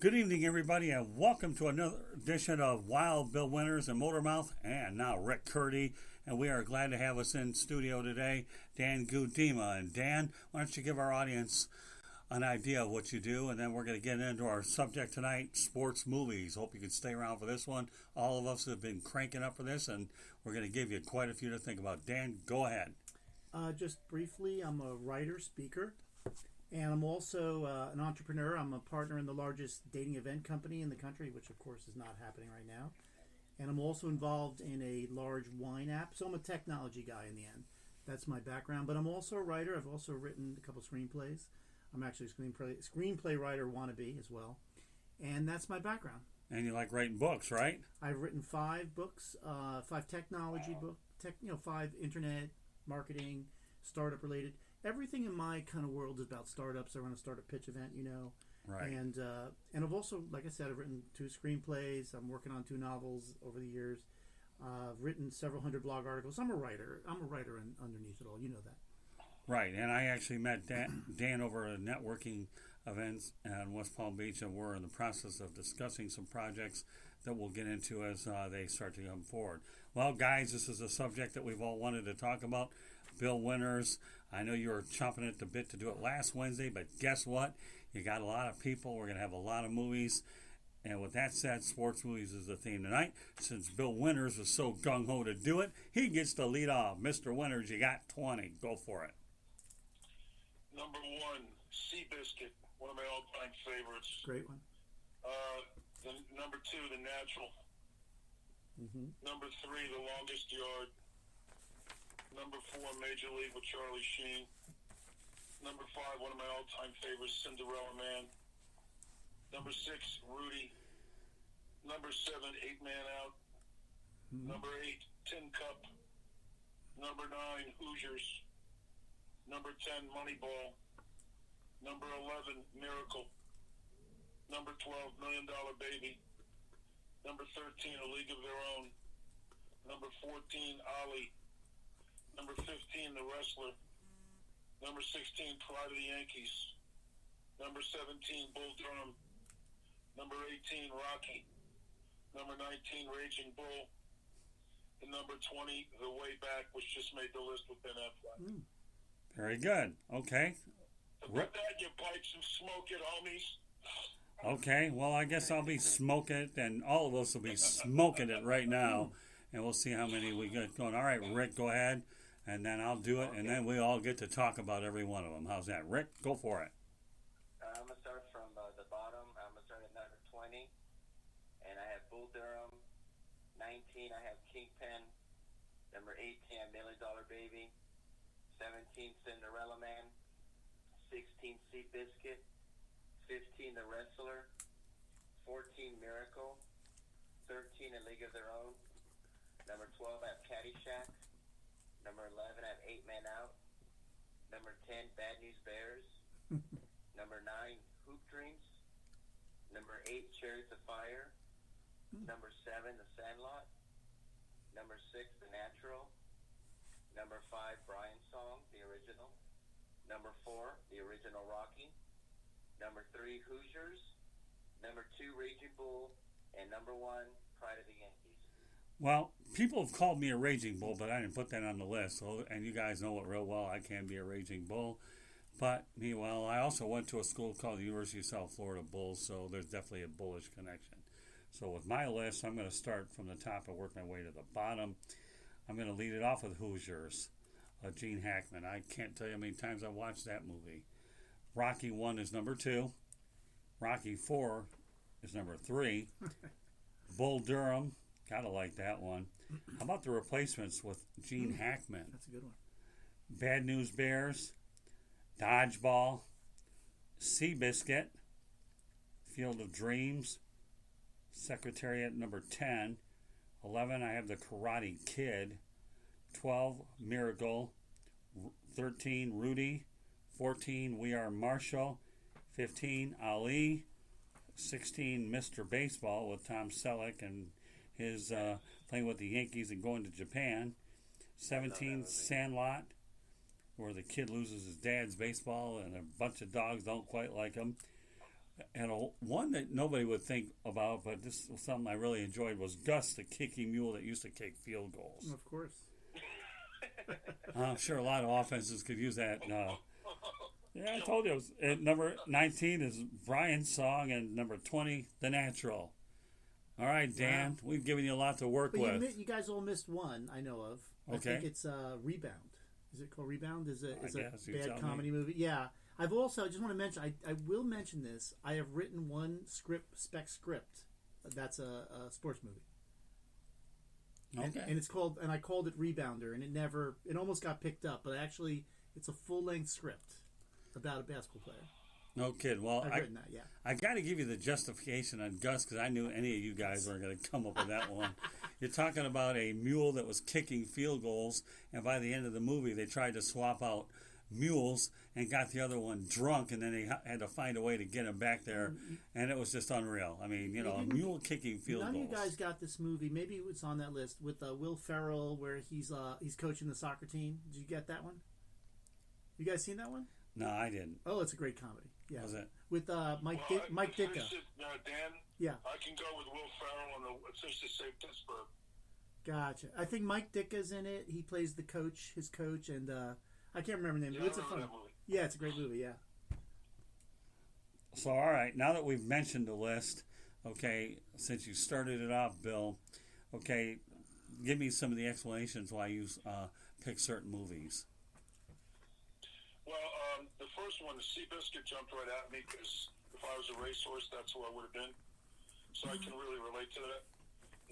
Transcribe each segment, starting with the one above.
Good evening, everybody, and welcome to another edition of Wild Bill Winters and Motormouth, and now Rick Curti. And we are glad to have us in studio today, Dan Gudema. And Dan, why don't you give our audience an idea of what you do, and then we're going to get into our subject tonight, sports movies. Hope you can stay around for this one. All of us have been cranking up for this, and we're going to give you quite a few to think about. Dan, go ahead. Just briefly, I'm a writer, speaker, and I'm also an entrepreneur. I'm a partner in the largest dating event company in the country, which of course is not happening right now. And I'm also involved in a large wine app, so I'm a technology guy in the end. That's my background, but I'm also a writer. I've also written a couple screenplays. I'm actually a screenplay writer wannabe as well, and that's my background. And you like writing books, right? I've written 5 books, 5 technology books, 5 internet marketing, startup related. Everything in my kind of world is about startups. I run a startup pitch event, Right. And I've also, like I said, I've written 2 screenplays. I'm working on 2 novels over the years. I've written several hundred blog articles. I'm a writer. Underneath it all. You know that. Right, and I actually met Dan over at a networking event in West Palm Beach, and we're in the process of discussing some projects that we'll get into as they start to come forward. Well, guys, this is a subject that we've all wanted to talk about. Bill Winters, I know you were chomping at the bit to do it last Wednesday, but guess what? You got a lot of people. We're going to have a lot of movies. And with that said, sports movies is the theme tonight. Since Bill Winters was so gung-ho to do it, he gets to lead off. Mr. Winters, you got 20. Go for it. Number 1, Seabiscuit, one of my all-time favorites. Great one. Number 2, The Natural. Mm-hmm. Number 3, The Longest Yard. Number 4, Major League with Charlie Sheen. Number 5, one of my all-time favorites, Cinderella Man. Number 6, Rudy. Number 7, 8 Man Out. Mm-hmm. Number 8, Tin Cup. Number 9, Hoosiers. Number 10, Moneyball. Number 11, Miracle. Number 12, $1 Million Baby. Number 13, A League of Their Own. Number 14, Ali. Number 15, The Wrestler. Number 16, Pride of the Yankees. Number 17, Bull Durham. Number 18, Rocky. Number 19, Raging Bull. And number 20, The Way Back, which just made the list with Ben Affleck. Very good. Okay. Put that in your pipes and smoke it, homies. Okay, well, I guess I'll be smoking it, and all of us will be smoking it right now, and we'll see how many we get going. All right, Rick, go ahead, and then I'll do it, and then we all get to talk about every one of them. How's that? Rick, go for it. I'm going to start from the bottom. I'm going to start at number 20, and I have Bull Durham. 19, I have Kingpin. Number 18, I have $1 Million Baby. 17, Cinderella Man. 16, Seabiscuit. 15, The Wrestler. 14, Miracle. 13, A League of Their Own. Number 12, I have Caddyshack. Number 11, I have 8 Men Out. Number 10, Bad News Bears. Number 9, Hoop Dreams. Number 8, Chariots of Fire. Number 7, The Sandlot. Number 6, The Natural. Number 5, Brian's Song, the original. Number 4, the original Rocky. Number 3, Hoosiers. Number 2, Raging Bull. And number 1, Pride of the Yankees. Well, people have called me a raging bull, but I didn't put that on the list. So, and you guys know it real well. I can be a raging bull. But, meanwhile, I also went to a school called the University of South Florida Bulls, so there's definitely a bullish connection. So with my list, I'm going to start from the top and work my way to the bottom. I'm going to lead it off with Hoosiers, Gene Hackman. I can't tell you how many times I watched that movie. Rocky 1 is number 2. Rocky 4 is number 3. Bull Durham, gotta like that one. How about the replacements with Gene Hackman? That's a good one. Bad News Bears, Dodgeball, Seabiscuit, Field of Dreams, Secretariat number 10. 11, I have The Karate Kid. 12, Miracle. 13, Rudy. 14, We Are Marshall. 15, Ali. 16, Mr. Baseball with Tom Selleck and his playing with the Yankees and going to Japan. 17, Sandlot, where the kid loses his dad's baseball and a bunch of dogs don't quite like him. And one that nobody would think about, but this was something I really enjoyed, was Gus, the kicking mule that used to kick field goals. Of course. I'm sure a lot of offenses could use that. Yeah, I told you. It was, number 19 is Brian's song, and number 20, The Natural. All right, Dan, we've given you a lot to work But with. you guys all missed one I know of. Okay. I think it's Rebound. Is it called Rebound? Is a bad comedy me. movie? Yeah. I just want to mention. I will mention this. I have written one spec script. That's a sports movie. Okay. And it's called. And I called it Rebounder, and it almost got picked up, but actually, it's a full length script about a basketball player. No kid. Well, I've written that. Yeah. I got to give you the justification on Gus because I knew any of you guys weren't going to come up with that one. You're talking about a mule that was kicking field goals, and by the end of the movie, they tried to swap out mules and got the other one drunk, and then they had to find a way to get him back there, and it was just unreal. I mean, a mule kicking field goals. None of you guys got this movie. Maybe it was on that list with Will Ferrell, where he's coaching the soccer team. Did you get that one? You guys seen that one? No, I didn't. Oh, it's a great comedy. Yeah. Was it? With Mike Ditka. Dan, yeah. I can go with Will Ferrell on since they saved Pittsburgh. Gotcha. I think Mike Ditka's in it. He plays his coach, and I can't remember the name. Yeah, it's a fun movie. Yeah, it's a great movie. Yeah. So, all right, now that we've mentioned the list, okay, since you started it off, Bill, okay, give me some of the explanations why you pick certain movies. Well, the first one, the Seabiscuit, jumped right at me because if I was a racehorse, that's who I would have been. So I can really relate to that.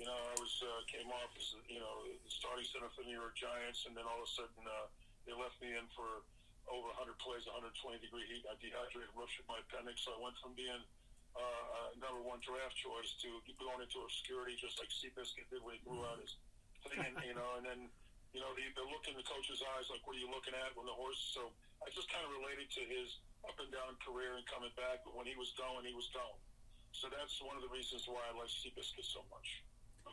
I came off as the starting center for the New York Giants, and then all of a sudden they left me in for over 100 plays, 120-degree heat. I dehydrated, ruptured my appendix, so I went from being number one draft choice to going into obscurity, just like Seabiscuit did when he grew out his thing, and then the look in the coach's eyes, like, what are you looking at when the horse? So I just kind of related to his up and down career and coming back, but when he was going, he was going. So that's one of the reasons why I like Seabiscuit so much.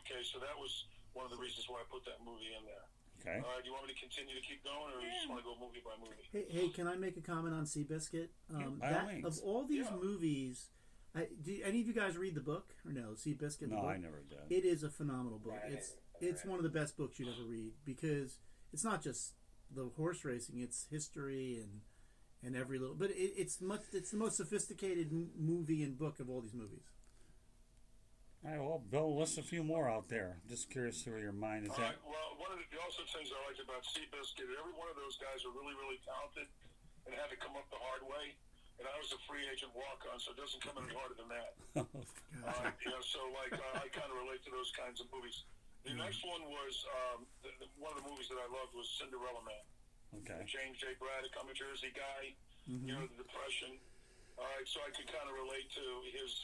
Okay, so that was one of the reasons why I put that movie in there. Okay. Do you want me to continue to keep going, or you just want to go movie by movie? Hey, can I make a comment on Seabiscuit? By all means. Of all these movies, do any of you guys read the book or no? Seabiscuit. No, the book? I never did. It is a phenomenal book. It's one of the best books you'd ever read because it's not just the horse racing; it's history and every little. But it's the most sophisticated movie and book of all these movies. All right, well, Bill, list a few more out there. Just curious to where your mind is at. Well, one of the also things I liked about Seabiscuit, every one of those guys are really, really talented and had to come up the hard way. And I was a free agent walk-on, so it doesn't come any harder than that. I kind of relate to those kinds of movies. The next one was one of the movies that I loved was Cinderella Man. Okay. James J. Braddock, I'm a Jersey guy. The Depression. All right, so I could kind of relate to his,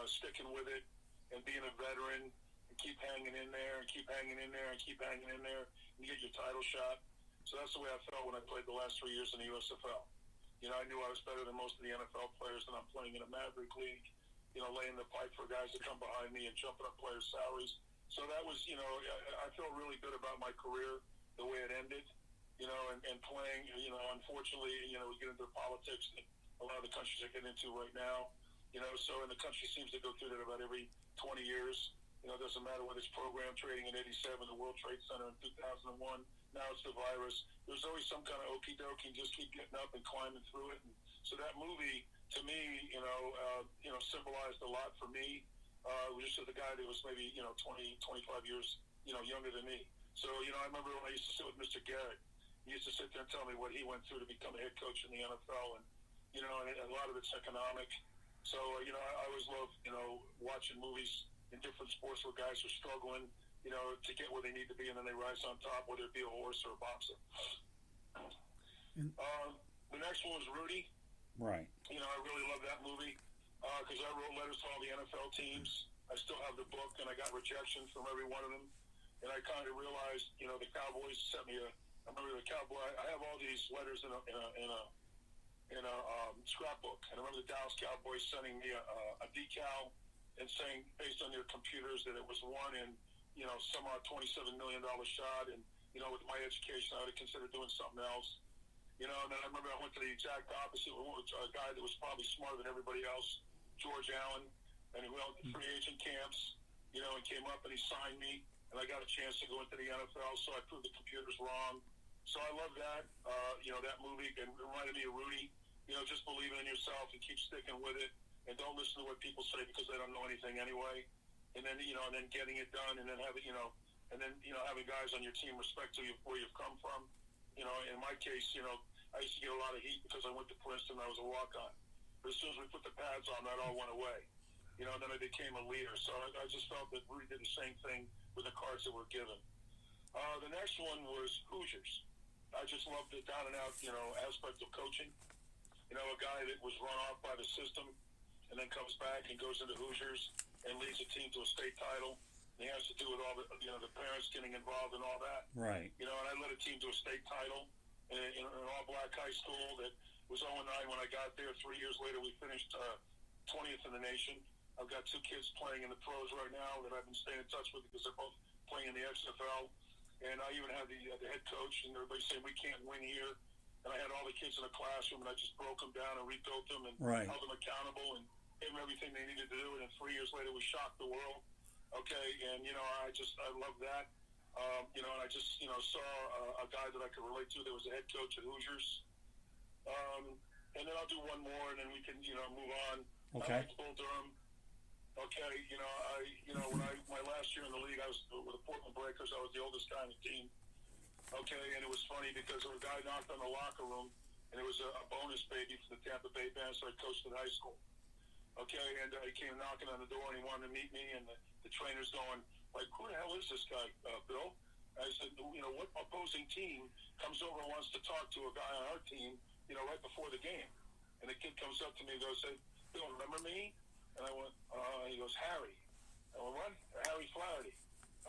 sticking with it and being a veteran and keep hanging in there and keep hanging in there and keep hanging in there and you get your title shot. So that's the way I felt when I played the last 3 years in the USFL. I knew I was better than most of the NFL players, and I'm playing in a Maverick League, laying the pipe for guys to come behind me and jumping up players' salaries. So that was, I felt really good about my career, the way it ended, and playing, unfortunately, we get into politics that a lot of the countries are getting into right now, so and the country seems to go through that about every 20 years. It doesn't matter whether it's program trading in 87, the World Trade Center in 2001, now it's the virus. There's always some kind of okie dokie and just keep getting up and climbing through it. And so that movie, to me, symbolized a lot for me. Just as a guy that was maybe, 20, 25 years, younger than me. So, I remember when I used to sit with Mr. Garrett, he used to sit there and tell me what he went through to become a head coach in the NFL. And, and a lot of it's economic. So, I always love, watching movies in different sports where guys are struggling, to get where they need to be, and then they rise on top, whether it be a horse or a boxer. The next one was Rudy. Right. I really love that movie because I wrote letters to all the NFL teams. I still have the book, and I got rejection from every one of them. And I kind of realized, the Cowboys sent me I remember the Cowboy. I have all these letters in a scrapbook, and I remember the Dallas Cowboys sending me a decal and saying, based on their computers, that it was one in some $27 million shot, and with my education, I would have considered doing something else. You know, and then I remember I went to the exact opposite with a guy that was probably smarter than everybody else, George Allen, and he went to free agent camps, you know, and came up and he signed me, and I got a chance to go into the NFL, so I proved the computers wrong. So I love that, you know, that movie, and it reminded me of Rudy. You know, just believe in yourself and keep sticking with it, and don't listen to what people say because they don't know anything anyway. And then, you know, and then getting it done, and then having, you know, having guys on your team respect to you where you've come from. You know, in my case, you know, I used to get a lot of heat because I went to Princeton and I was a walk-on. But as soon as we put the pads on, that all went away. You know, and then I became a leader. So I just felt that Rudy did the same thing with the cards that were given. The next one was Hoosiers. I just loved the down-and-out, you know, aspect of coaching. You know, a guy that was run off by the system and then comes back and goes into Hoosiers and leads a team to a state title. And he has to do with all the, you know, the parents getting involved and all that. Right. You know, and I led a team to a state title in an all-black high school that was 0-9 when I got there. 3 years later, we finished 20th in the nation. I've got 2 kids playing in the pros right now that I've been staying in touch with because they're both playing in the XFL. And I even had the head coach, and everybody saying, we can't win here. And I had all the kids in the classroom, and I just broke them down and rebuilt them and held them accountable and gave them everything they needed to do. And then 3 years later, we shocked the world. Okay, and, you know, I love that. You know, and I just, you know, saw a guy that I could relate to that was the head coach at Hoosiers. And then I'll do one more, and then we can, you know, move on. Okay. I liked Bull Durham. Okay, you know, when my last year in the league, I was with the Portland Breakers. I was the oldest guy on the team. Okay, and it was funny because a guy knocked on the locker room, and it was a bonus baby for the Tampa Bay Band, so I coached in high school. Okay, and he came knocking on the door, and he wanted to meet me, and the trainer's going, like, who the hell is this guy, Bill? I said, you know, what opposing team comes over and wants to talk to a guy on our team, you know, right before the game? And the kid comes up to me and goes, hey, Bill, remember me? And I went, he goes, Harry. I went, what? Harry Flaherty.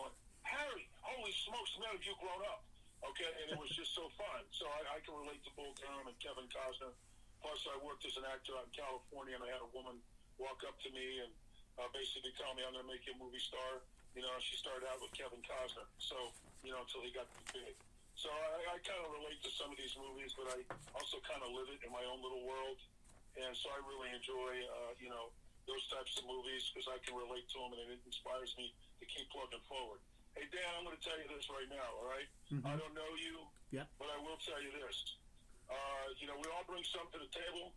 I went, Harry, holy smokes, man, have you grown up? Okay, and it was just so fun. So I can relate to Bull Durham and Kevin Costner. Plus, I worked as an actor out in California, and I had a woman walk up to me and basically tell me I'm going to make you a movie star. You know, she started out with Kevin Costner, so, you know, until he got big. So I kind of relate to some of these movies, but I also kind of live it in my own little world. And so I really enjoy, you know, those types of movies because I can relate to them, and it inspires me to keep plugging forward. Hey, Dan, I'm going to tell you this right now, all right? Mm-hmm. I don't know you, but I will tell you this. You know, we all bring something to the table,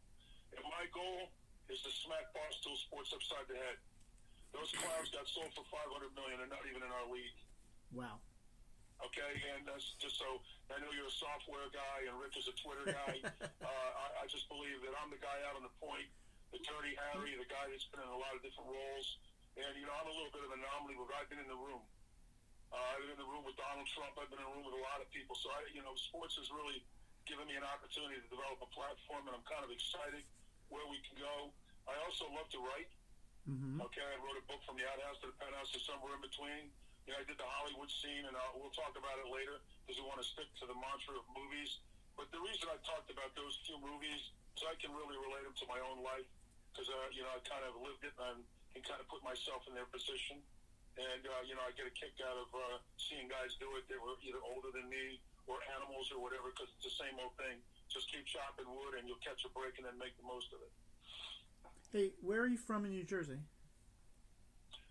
and my goal is to smack Barstool Sports upside the head. Those clowns got sold for $500 million. They're not even in our league. Wow. Okay, and that's just so I know you're a software guy and Rick is a Twitter guy. I just believe that I'm the guy out on the point, the Dirty Harry, the guy that's been in a lot of different roles. And, you know, I'm a little bit of an anomaly, but I've been in the room. I've been in the room with Donald Trump. I've been in the room with a lot of people. So, you know, sports has really given me an opportunity to develop a platform, and I'm kind of excited where we can go. I also love to write. Mm-hmm. Okay, I wrote a book from the outhouse to the penthouse to somewhere in between. You know, I did the Hollywood scene, and we'll talk about it later because we want to stick to the mantra of movies. But the reason I talked about those few movies is I can really relate them to my own life because, you know, I kind of lived it and can kind of put myself in their position. And, you know, I get a kick out of seeing guys do it that were either older than me or animals or whatever because it's the same old thing. Just keep chopping wood and you'll catch a break and then make the most of it. Hey, where are you from in New Jersey?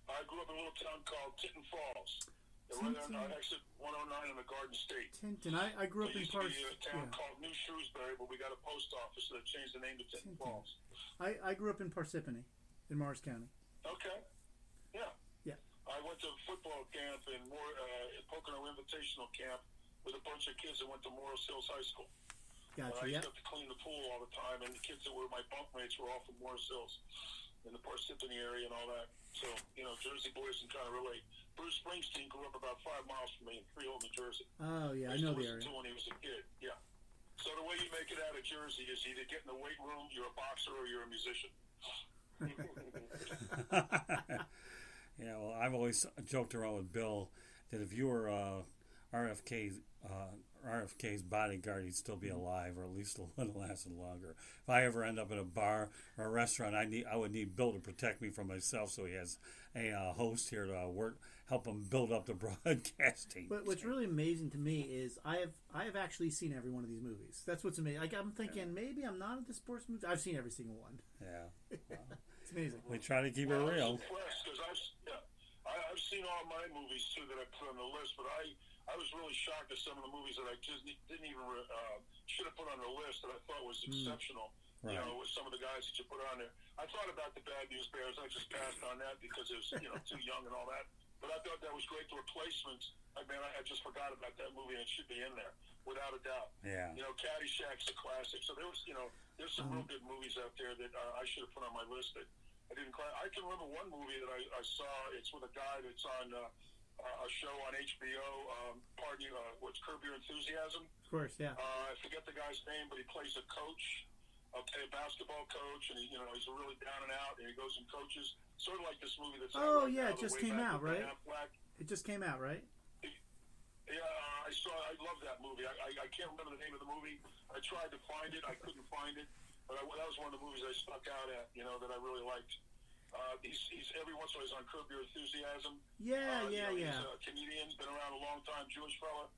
I grew up in a little town called Tinton Falls. Right on exit 109 in the Garden State. Tinton. I grew up in There used to be a town called New Shrewsbury, but we got a post office that changed the name to Tinton Falls. I grew up in Parsippany in Morris County. Okay. Yeah. Yeah. I went to football camp in Pocono Invitational Camp with a bunch of kids that went to Morris Hills High School. Gotcha, I used to have to clean the pool all the time, and the kids that were my bunkmates were all from Morris Hills in the Parsippany area and all that. So, you know, Jersey boys can kind of relate. Bruce Springsteen grew up about 5 miles from me in Freehold, New Jersey. Oh, yeah, I know the area. To when he was a kid, yeah. So the way you make it out of Jersey is either get in the weight room, you're a boxer, or you're a musician. Yeah, well, I've always joked around with Bill that if you were RFK RFK's bodyguard, he'd still be alive, or at least it would have lasted longer. If I ever end up in a bar or a restaurant, I would need Bill to protect me from myself. So he has a host here to help him build up the broadcasting. But what's really amazing to me is I have actually seen every one of these movies. That's what's amazing. Like, I'm thinking maybe I'm not into sports movies. I've seen every single one. Yeah, well, it's amazing. We try to keep it real. I've seen all my movies too that I put on the list, but I was really shocked at some of the movies that I just didn't even should have put on the list that I thought was exceptional. Right. You know, with some of the guys that you put on there. I thought about the Bad News Bears. I just passed on that because it was too young and all that. But I thought that was great. The replacements. I just forgot about that movie, and it should be in there without a doubt. Yeah. Caddyshack's a classic. So there's some real good movies out there that I should have put on my list that I didn't. I can remember one movie that I saw. It's with a guy that's on a show on HBO. What's Curb Your Enthusiasm? Of course, yeah. I forget the guy's name, but he plays a coach. Okay, a basketball coach, and he's really down and out, and he goes and coaches. Sort of like this movie that's oh right yeah, now, it just came out, right? It just came out, right? Yeah, I love that movie. I can't remember the name of the movie. I tried to find it, I couldn't find it, but that was one of the movies I stuck out at. That I really liked. He's every once in a while he's on Curb Your Enthusiasm. Yeah. He's a comedian, been around a long time, Jewish fella.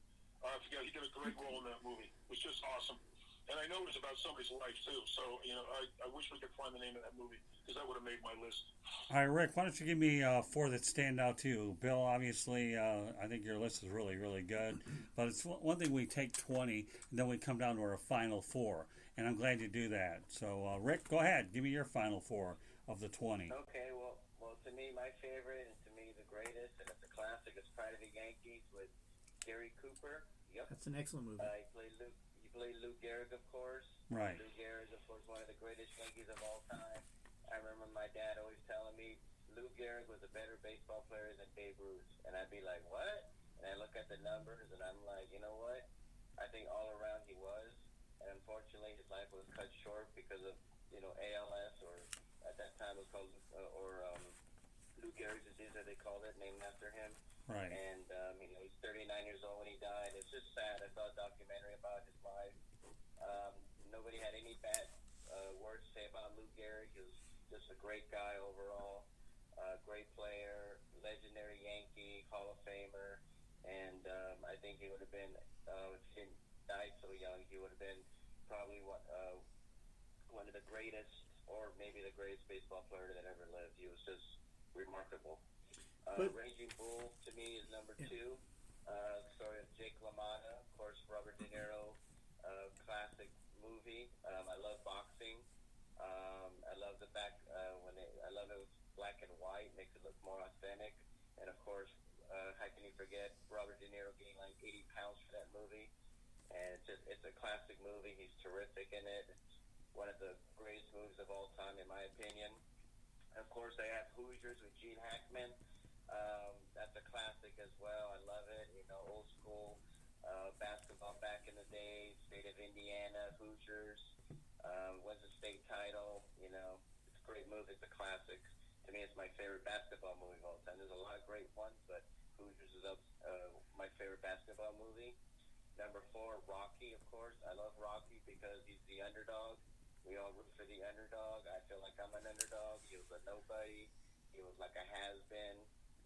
I forget. He did a great role in that movie. It was just awesome. And I know it was about somebody's life, too. So, I wish we could find the name of that movie, because that would have made my list. All right, Rick, why don't you give me 4 that stand out to you? Bill, obviously, I think your list is really, really good. But it's one thing we take 20, and then we come down to our final 4. And I'm glad you do that. So, Rick, go ahead. Give me your final 4 of the 20. Okay, well, to me, my favorite, and to me, the greatest, and it's a classic, is Pride of the Yankees with Gary Cooper. Yep. That's an excellent movie. He played Lou Gehrig, of course. Right. Lou Gehrig is, of course, one of the greatest Yankees of all time. I remember my dad always telling me Lou Gehrig was a better baseball player than Babe Ruth. And I'd be like, what? And I look at the numbers, and I'm like, you know what? I think all around he was. And unfortunately, his life was cut short because of, ALS, or at that time it was called, Lou Gehrig's disease, as they called it, named after him. Right. And, he's 39 years old when he died. It's just sad. I saw a documentary about his life. Nobody had any bad words to say about Lou Gehrig. He was just a great guy overall, great player, legendary Yankee, Hall of Famer. And I think he would have been, if he didn't die so young, he would have been probably one of the greatest, or maybe the greatest baseball player that ever lived. He was just remarkable. Raging Bull, to me, is number 2. Story of Jake LaMotta, of course, Robert De Niro, classic movie. I love boxing. I love the I love it with black and white, makes it look more authentic. And of course, how can you forget Robert De Niro gained like 80 pounds for that movie? And it's a classic movie. He's terrific in it. It's one of the greatest movies of all time, in my opinion. Of course, I have Hoosiers with Gene Hackman. That's a classic as well. I love it. Old school basketball back in the day. State of Indiana, Hoosiers, wins the state title. It's a great movie. It's a classic. To me, it's my favorite basketball movie of all time. There's a lot of great ones, but Hoosiers is my favorite basketball movie. Number 4, Rocky, of course. I love Rocky because he's the underdog. We all root for the underdog. I feel like I'm an underdog. He was a nobody. He was like a has-been.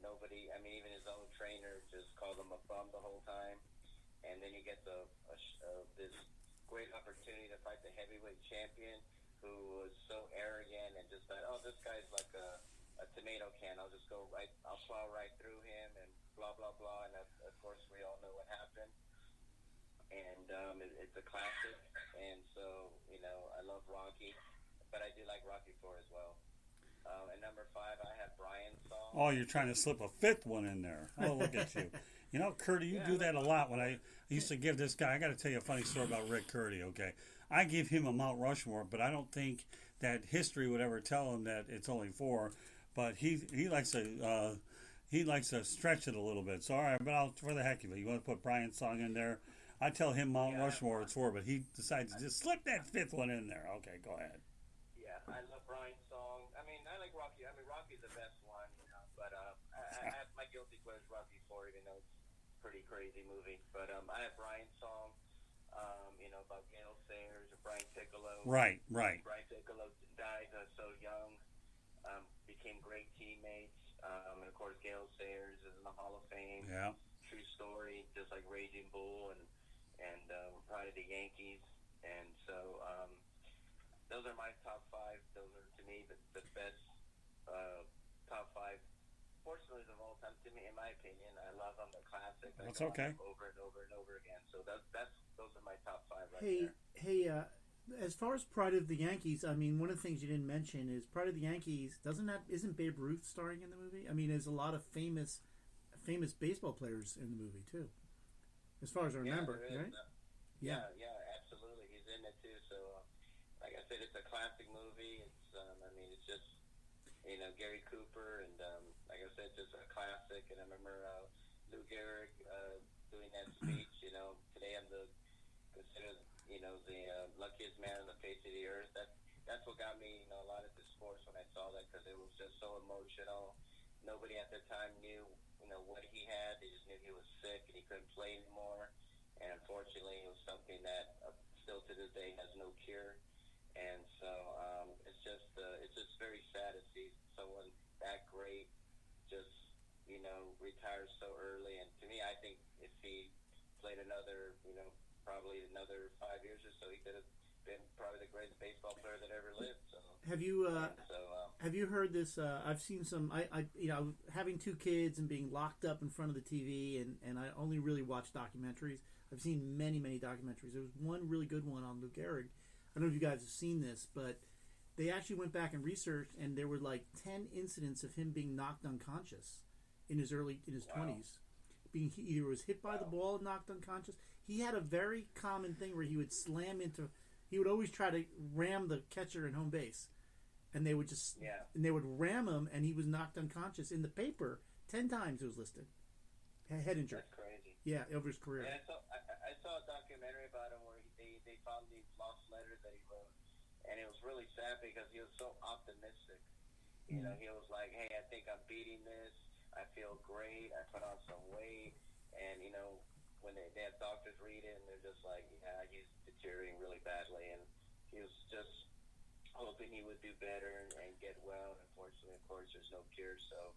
Nobody, even his own trainer just called him a bum the whole time. And then you get this great opportunity to fight the heavyweight champion, who was so arrogant and just thought, oh, this guy's like a tomato can. I'll plow right through him and blah, blah, blah. And of course, we all know what happened. And it's a classic. And so, I love Rocky. But I do like Rocky 4 as well. And number 5, I have Brian's song. Oh, you're trying to slip a 5th one in there. Oh, look at you. Curti, you do that a lot. When I used to give this guy, I got to tell you a funny story about Rick Curti, okay? I give him a Mount Rushmore, but I don't think that history would ever tell him that it's only 4. But he likes to stretch it a little bit. So, all right, but for the heck of it, you want to put Brian's song in there? I tell him Mount Rushmore it's 4, but he decides to just slip that 5th one in there. Okay, go ahead. Yeah, I love Brian's song. I like Rocky. Rocky's the best one, but I have my guilty pleasure Rocky 4, even though it's pretty crazy movie. But I have Brian's song, about Gale Sayers or Brian Piccolo. Right. Brian Piccolo died so young, became great teammates, and of course Gale Sayers is in the Hall of Fame. Yeah. True story, just like Raging Bull and Pride of the Yankees. And so those are my top five. Those are, to me, the best top five sports movies of all time. To me, in my opinion, I love them. They're classic. That's okay. Over and over and over again. So those are my top five right there. Hey, as far as Pride of the Yankees, I mean, one of the things you didn't mention is Pride of the Yankees. Isn't Babe Ruth starring in the movie? I mean, there's a lot of famous baseball players in the movie too, as far as I remember, right? Yeah, absolutely. He's in it too. So, like I said, it's a classic movie. It's, it's just, Gary Cooper, and like I said, just a classic. And I remember Lou Gehrig doing that speech. Today I'm considered, the luckiest man on the face of the earth. That's what got me, a lot into sports when I saw that, because it was just so emotional. Nobody at the time knew, what he had. They just knew he was sick and he couldn't play anymore. And unfortunately, it was something that still to this day has no cure. And so it's just very sad to see someone that great just retire so early. And to me, I think if he played another probably another 5 years or so, he could have been probably the greatest baseball player that ever lived. So have you heard this? I've seen some. Having two kids and being locked up in front of the TV, and I only really watch documentaries. I've seen many documentaries. There was one really good one on Lou Gehrig. I don't know if you guys have seen this, but they actually went back and researched, and there were like 10 incidents of him being knocked unconscious in his 20s. He either was hit by the ball and knocked unconscious. He had a very common thing where he would he would always try to ram the catcher in home base, and they would ram him, and he was knocked unconscious. In the paper, 10 times it was listed. Head injury. That's crazy. Yeah, over his career. Yeah, I saw a documentary about him where they found these lost letters that he wrote, and it was really sad because he was so optimistic. He was like, "Hey, I think I'm beating this. I feel great. I put on some weight," and when they have doctors read it, and they're just like, "Yeah, he's deteriorating really badly," and he was just hoping he would do better and get well. And unfortunately, of course, there's no cure. So,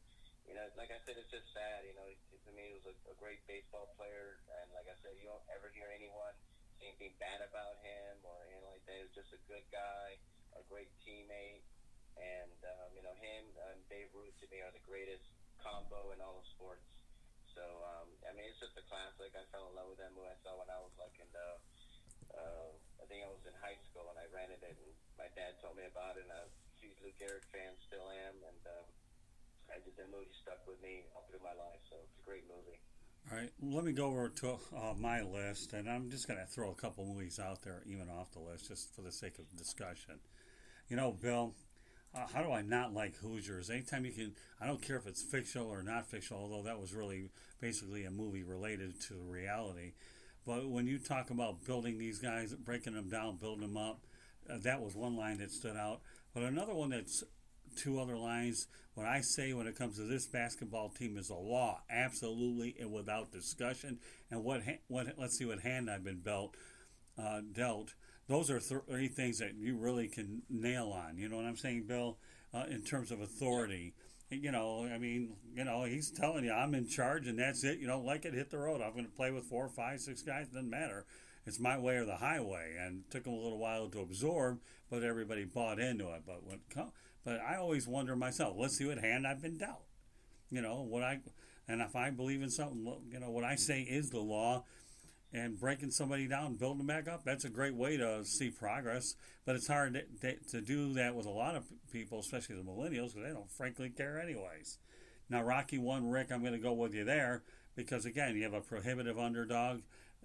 like I said, it's just sad. To me, he was a great baseball player, and like I said, you don't ever hear anyone say anything bad about him or anything like that. He was just a good guy, a great teammate, and him and Babe Ruth to me are the greatest combo in all of sports. So, it's just a classic. I fell in love with that movie. I saw when I was like I think I was in high school, and I rented it, and my dad told me about it, and I'm a huge Lou Gehrig fan, still am, and that movie stuck with me all through my life, so it's a great movie. All right, let me go over to my list, and I'm just going to throw a couple movies out there, even off the list, just for the sake of discussion. Bill, how do I not like Hoosiers? Anytime you can, I don't care if it's fictional or not fictional, although that was really basically a movie related to reality. But when you talk about building these guys, breaking them down, building them up, that was one line that stood out. But another one that's two other lines, what I say when it comes to this basketball team is the law, absolutely and without discussion. And let's see what hand I've been dealt. Those are three things that you really can nail on. You know what I'm saying, Bill? In terms of authority. He's telling you, I'm in charge and that's it. You don't like it, hit the road. I'm going to play with 4, 5, 6 guys. Doesn't matter. It's my way or the highway. And it took them a little while to absorb, but everybody bought into it. But I always wonder myself, let's see what hand I've been dealt. And if I believe in something, what I say is the law. And breaking somebody down, building them back up, that's a great way to see progress. But it's hard to do that with a lot of people, especially the millennials, because they don't frankly care anyways. Now, Rocky 1, Rick, I'm going to go with you there because, again, you have a prohibitive underdog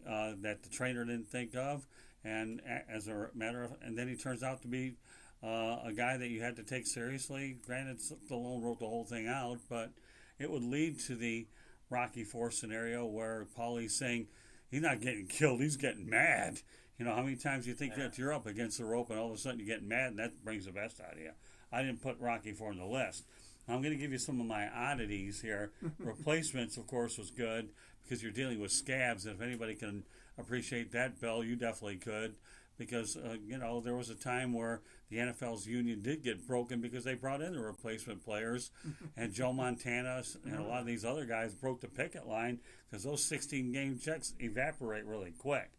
that the trainer didn't think of. And and then he turns out to be a guy that you had to take seriously. Granted, Stallone wrote the whole thing out, but it would lead to the Rocky 4 scenario where Paulie's saying, he's not getting killed, he's getting mad. How many times do you think that you're up against the rope and all of a sudden you get mad and that brings the best out of you? I didn't put Rocky 4 on the list. I'm going to give you some of my oddities here. Replacements, of course, was good because you're dealing with scabs. And if anybody can appreciate that, Bill, you definitely could. Because, there was a time where the NFL's union did get broken because they brought in the replacement players. And Joe Montana and a lot of these other guys broke the picket line because those 16-game checks evaporate really quick.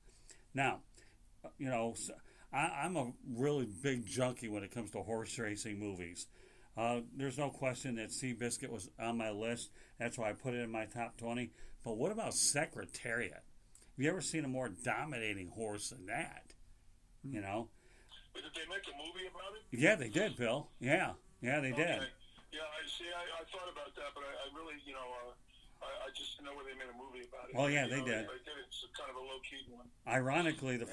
Now, I'm a really big junkie when it comes to horse racing movies. There's no question that Seabiscuit was on my list. That's why I put it in my top 20. But what about Secretariat? Have you ever seen a more dominating horse than that? Did they make a movie about it? Yeah, they did, Bill. Yeah, they did. Yeah, I thought about that, but I really, I just didn't know where they made a movie about it. Oh, yeah, they did. They did. It's kind of a low-key one. Ironically, the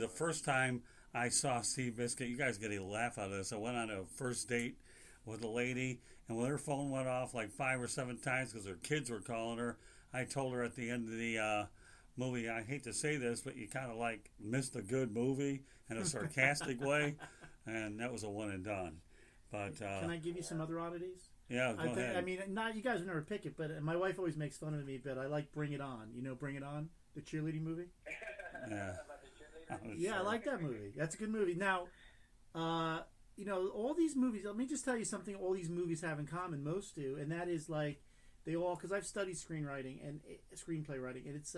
first time I saw Seabiscuit, you guys get a laugh out of this. I went on a first date with a lady, and when her phone went off like 5 or 7 times because her kids were calling her, I told her at the end of the movie, I hate to say this, but you kind of like missed a good movie in a sarcastic way, and that was a one and done. But can I give you some other oddities? Yeah, go ahead. I mean, not you guys would never pick it, but my wife always makes fun of me. But I like Bring It On. Bring It On, the cheerleading movie. Yeah. Yeah, I like that movie. That's a good movie. Now, all these movies. Let me just tell you something. All these movies have in common. Most do, and that is like they all. Because I've studied screenwriting and screenplay writing, and it's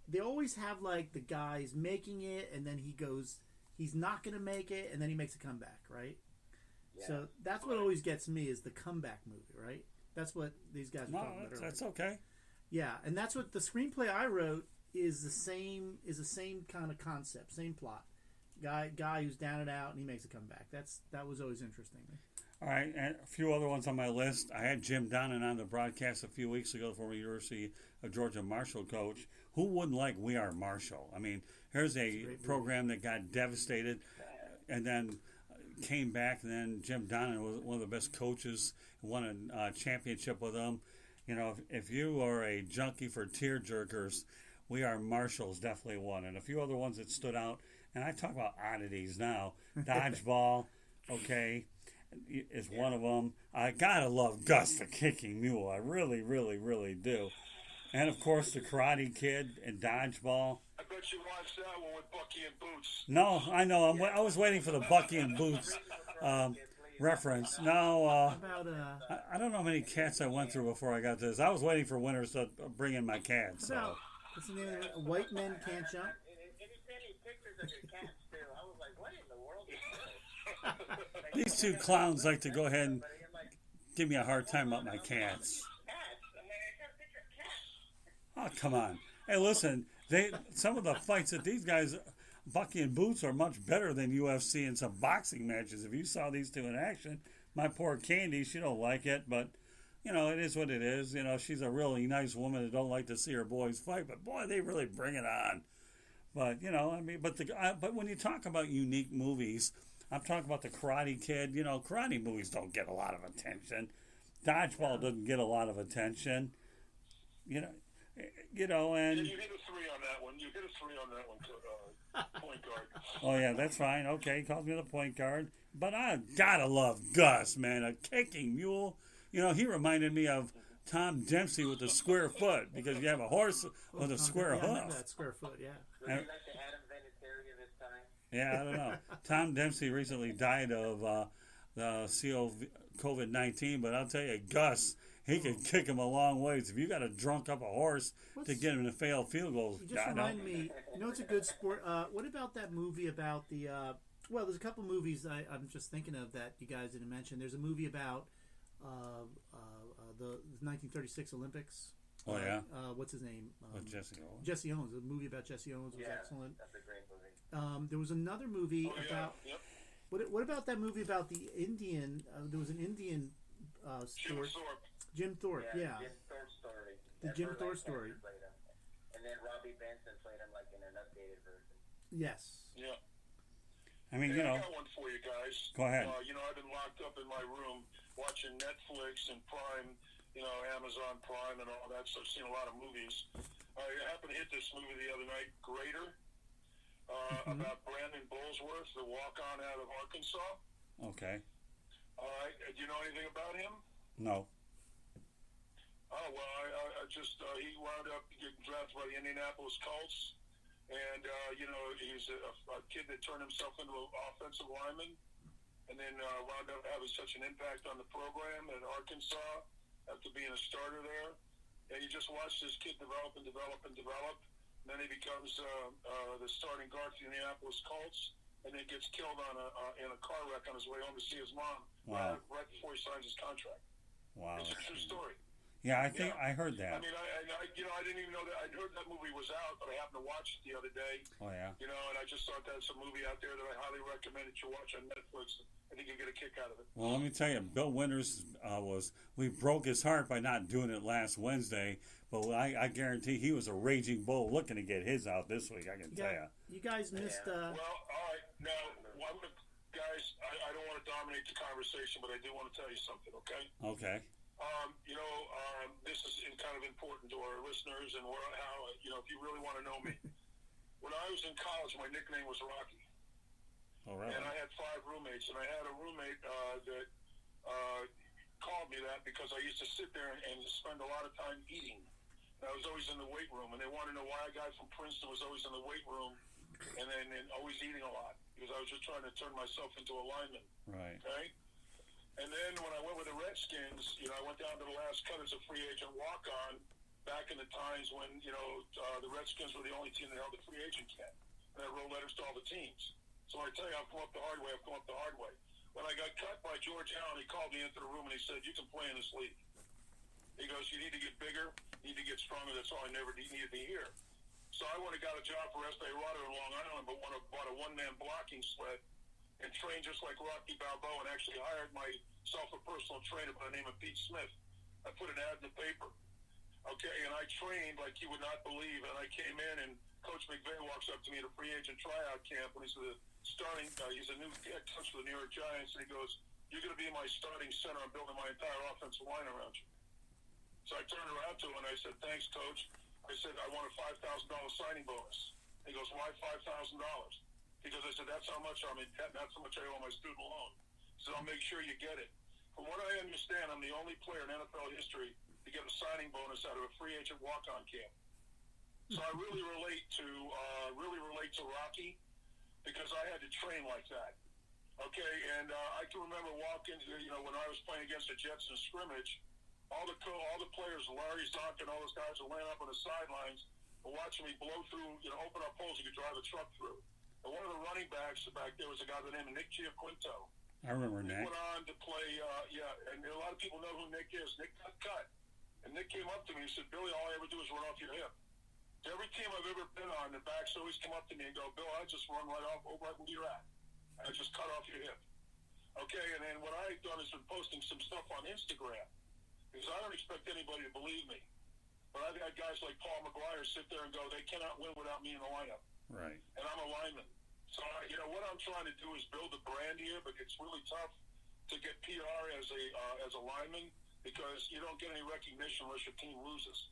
they always have like the guy's making it, and then he's not going to make it, and then he makes a comeback, right? Yeah. So that's what always gets me is the comeback movie, right? That's what these guys are talking about. That's okay. Yeah, and that's what the screenplay I wrote is the same kind of concept, same plot. Guy who's down and out, and he makes a comeback. That was always interesting to me. All right, and a few other ones on my list. I had Jim Donnan on the broadcast a few weeks ago, the former University of Georgia Marshall coach. Who wouldn't like We Are Marshall? I mean, here's a program that got devastated and then came back, and then Jim Donnan was one of the best coaches, won a championship with them. If you are a junkie for tearjerkers, We Are Marshall is definitely one. And a few other ones that stood out, and I talk about oddities now. Dodgeball, okay, is one of them. I gotta love Gus the Kicking Mule. I really, really, really do. And of course, the Karate Kid and Dodgeball. I bet you watched that one with Bucky and Boots. No, I know. I was waiting for the Bucky and Boots reference. No, I don't know how many cats I went through before I got this. I was waiting for Winters to bring in my cats. So. What's the name of it? White Men Can't Jump? And he sent me pictures of your cats, too. I was like, what in the world is this? These two clowns like to go ahead and give me a hard time about my cats. Oh, come on. Hey, listen, some of the fights that these guys, Bucky and Boots, are much better than UFC in some boxing matches. If you saw these two in action, my poor Candy, she don't like it, but, it is what it is. She's a really nice woman that don't like to see her boys fight, but, boy, they really bring it on. But, but when you talk about unique movies, I'm talking about the Karate Kid. Karate movies don't get a lot of attention. Dodgeball doesn't get a lot of attention. And... You hit a 3 on that one. You hit a 3 on that one, point guard. Oh, yeah, that's fine. Okay, he calls me the point guard. But I gotta love Gus, man. A kicking mule. He reminded me of Tom Dempsey with the square foot because you have a horse with a square hoof. I remember that square foot, yeah. Would you like the Adam Vinatieri of his time? Yeah, I don't know. Tom Dempsey recently died of the COVID-19, but I'll tell you, Gus... He can kick him a long ways. If you got to drunk up a horse to get him to fail field goals, you just remind me. It's a good sport. What about that movie about the? Well, there's a couple movies I'm just thinking of that you guys didn't mention. There's a movie about the 1936 Olympics. Oh yeah. What's his name? Jesse Owens. Jesse Owens. The movie about Jesse Owens was excellent. That's a great movie. There was another movie about. Yep. What about that movie about the Indian? There was an Indian story. Jim Thorpe, yeah. Jim Thorpe story. The Jim Thorpe story. And then Robbie Benson played him like in an updated version. Yes. Yeah. I mean, I got one for you guys. Go ahead. I've been locked up in my room watching Netflix and Prime, Amazon Prime and all that, so I've seen a lot of movies. I happened to hit this movie the other night, Greater, about Brandon Bullsworth, the walk-on out of Arkansas. Okay. All right. Do you know anything about him? No. Oh, well, I just, he wound up getting drafted by the Indianapolis Colts. And, he's a kid that turned himself into an offensive lineman and then wound up having such an impact on the program at Arkansas after being a starter there. And you just watch this kid develop and develop and develop. And then he becomes the starting guard for the Indianapolis Colts, and then gets killed in a car wreck on his way home to see his mom. Wow. Right before he signs his contract. Wow. It's a true story. Yeah, I think I heard that. I mean, I didn't even know that. I heard that movie was out, but I happened to watch it the other day. Oh, yeah. And I just thought that's a movie out there that I highly recommend that you watch on Netflix. I think you'll get a kick out of it. Well, let me tell you, Bill Winters we broke his heart by not doing it last Wednesday, but I guarantee he was a raging bull looking to get his out this week, I can tell you. You guys missed... Well, all right. Now, guys, I don't want to dominate the conversation, but I do want to tell you something, okay? Okay. This is kind of important to our listeners and how, if you really want to know me. When I was in college, my nickname was Rocky. Oh, really? And I had 5 roommates, and I had a roommate that called me that because I used to sit there and spend a lot of time eating. And I was always in the weight room, and they wanted to know why a guy from Princeton was always in the weight room and always eating a lot, because I was just trying to turn myself into a lineman. Right. Okay? And then when I went with the Redskins, I went down to the last cut as a free agent walk-on back in the times when, the Redskins were the only team that held the free agent cap. And I wrote letters to all the teams. So I tell you, I've come up the hard way. When I got cut by George Allen, he called me into the room and he said, you can play in this league. He goes, you need to get bigger, you need to get stronger. That's all I never needed to hear. So I would have got a job for Estee Lauder in Long Island, but bought a one-man blocking sled and trained just like Rocky Balboa, and actually hired myself a personal trainer by the name of Pete Smith. I put an ad in the paper. Okay, and I trained like you would not believe, and I came in, and Coach McVay walks up to me at a free agent tryout camp, and he's he's a new head coach for the New York Giants, and he goes, you're going to be my starting center. I'm building my entire offensive line around you. So I turned around to him, and I said, thanks, Coach. I said, I want a $5,000 signing bonus. He goes, why $5,000? Because I said, that's how much I'm in debt, and that's how much I owe my student loan. So I'll make sure you get it. From what I understand, I'm the only player in NFL history to get a signing bonus out of a free agent walk-on camp. So I really relate to Rocky, because I had to train like that. Okay, and I can remember walking, when I was playing against the Jets in scrimmage, all the players, Larry Zonk and all those guys were laying up on the sidelines and watching me blow through, open up holes you could drive a truck through. And one of the running backs back there was a guy by the name of Nick Giaquinto. I remember Nick. He went on to play, and a lot of people know who Nick is. Nick got cut. And Nick came up to me and said, Billy, all I ever do is run off your hip. Every team I've ever been on, the backs always come up to me and go, Bill, I just run right where you're at. I just cut off your hip. Okay, and then what I've done is been posting some stuff on Instagram, because I don't expect anybody to believe me. But I've had guys like Paul McGuire sit there and go, they cannot win without me in the lineup. Right. And I'm a lineman. So, what I'm trying to do is build a brand here, but it's really tough to get PR as a lineman, because you don't get any recognition unless your team loses.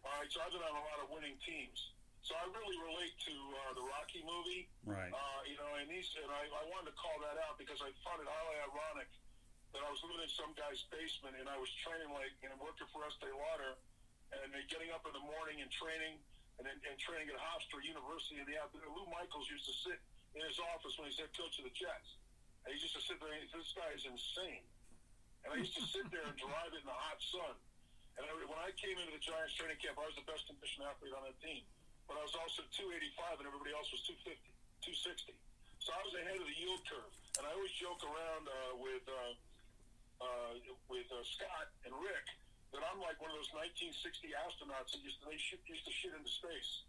All right, so I've been on a lot of winning teams. So I really relate to the Rocky movie. Right. And I wanted to call that out because I found it highly ironic that I was living in some guy's basement and I was training working for Estee Lauder, and getting up in the morning and training and training at Hofstra University in the afternoon. Lou Michaels used to sit in his office when he's head coach of the Jets. And he used to sit there and this guy is insane. And I used to sit there and drive it in the hot sun. And when I came into the Giants training camp, I was the best conditioned athlete on that team. But I was also 285 and everybody else was 250, 260. So I was ahead of the yield curve. And I always joke around with Scott and Rick that I'm like one of those 1960 astronauts that used to shit into space.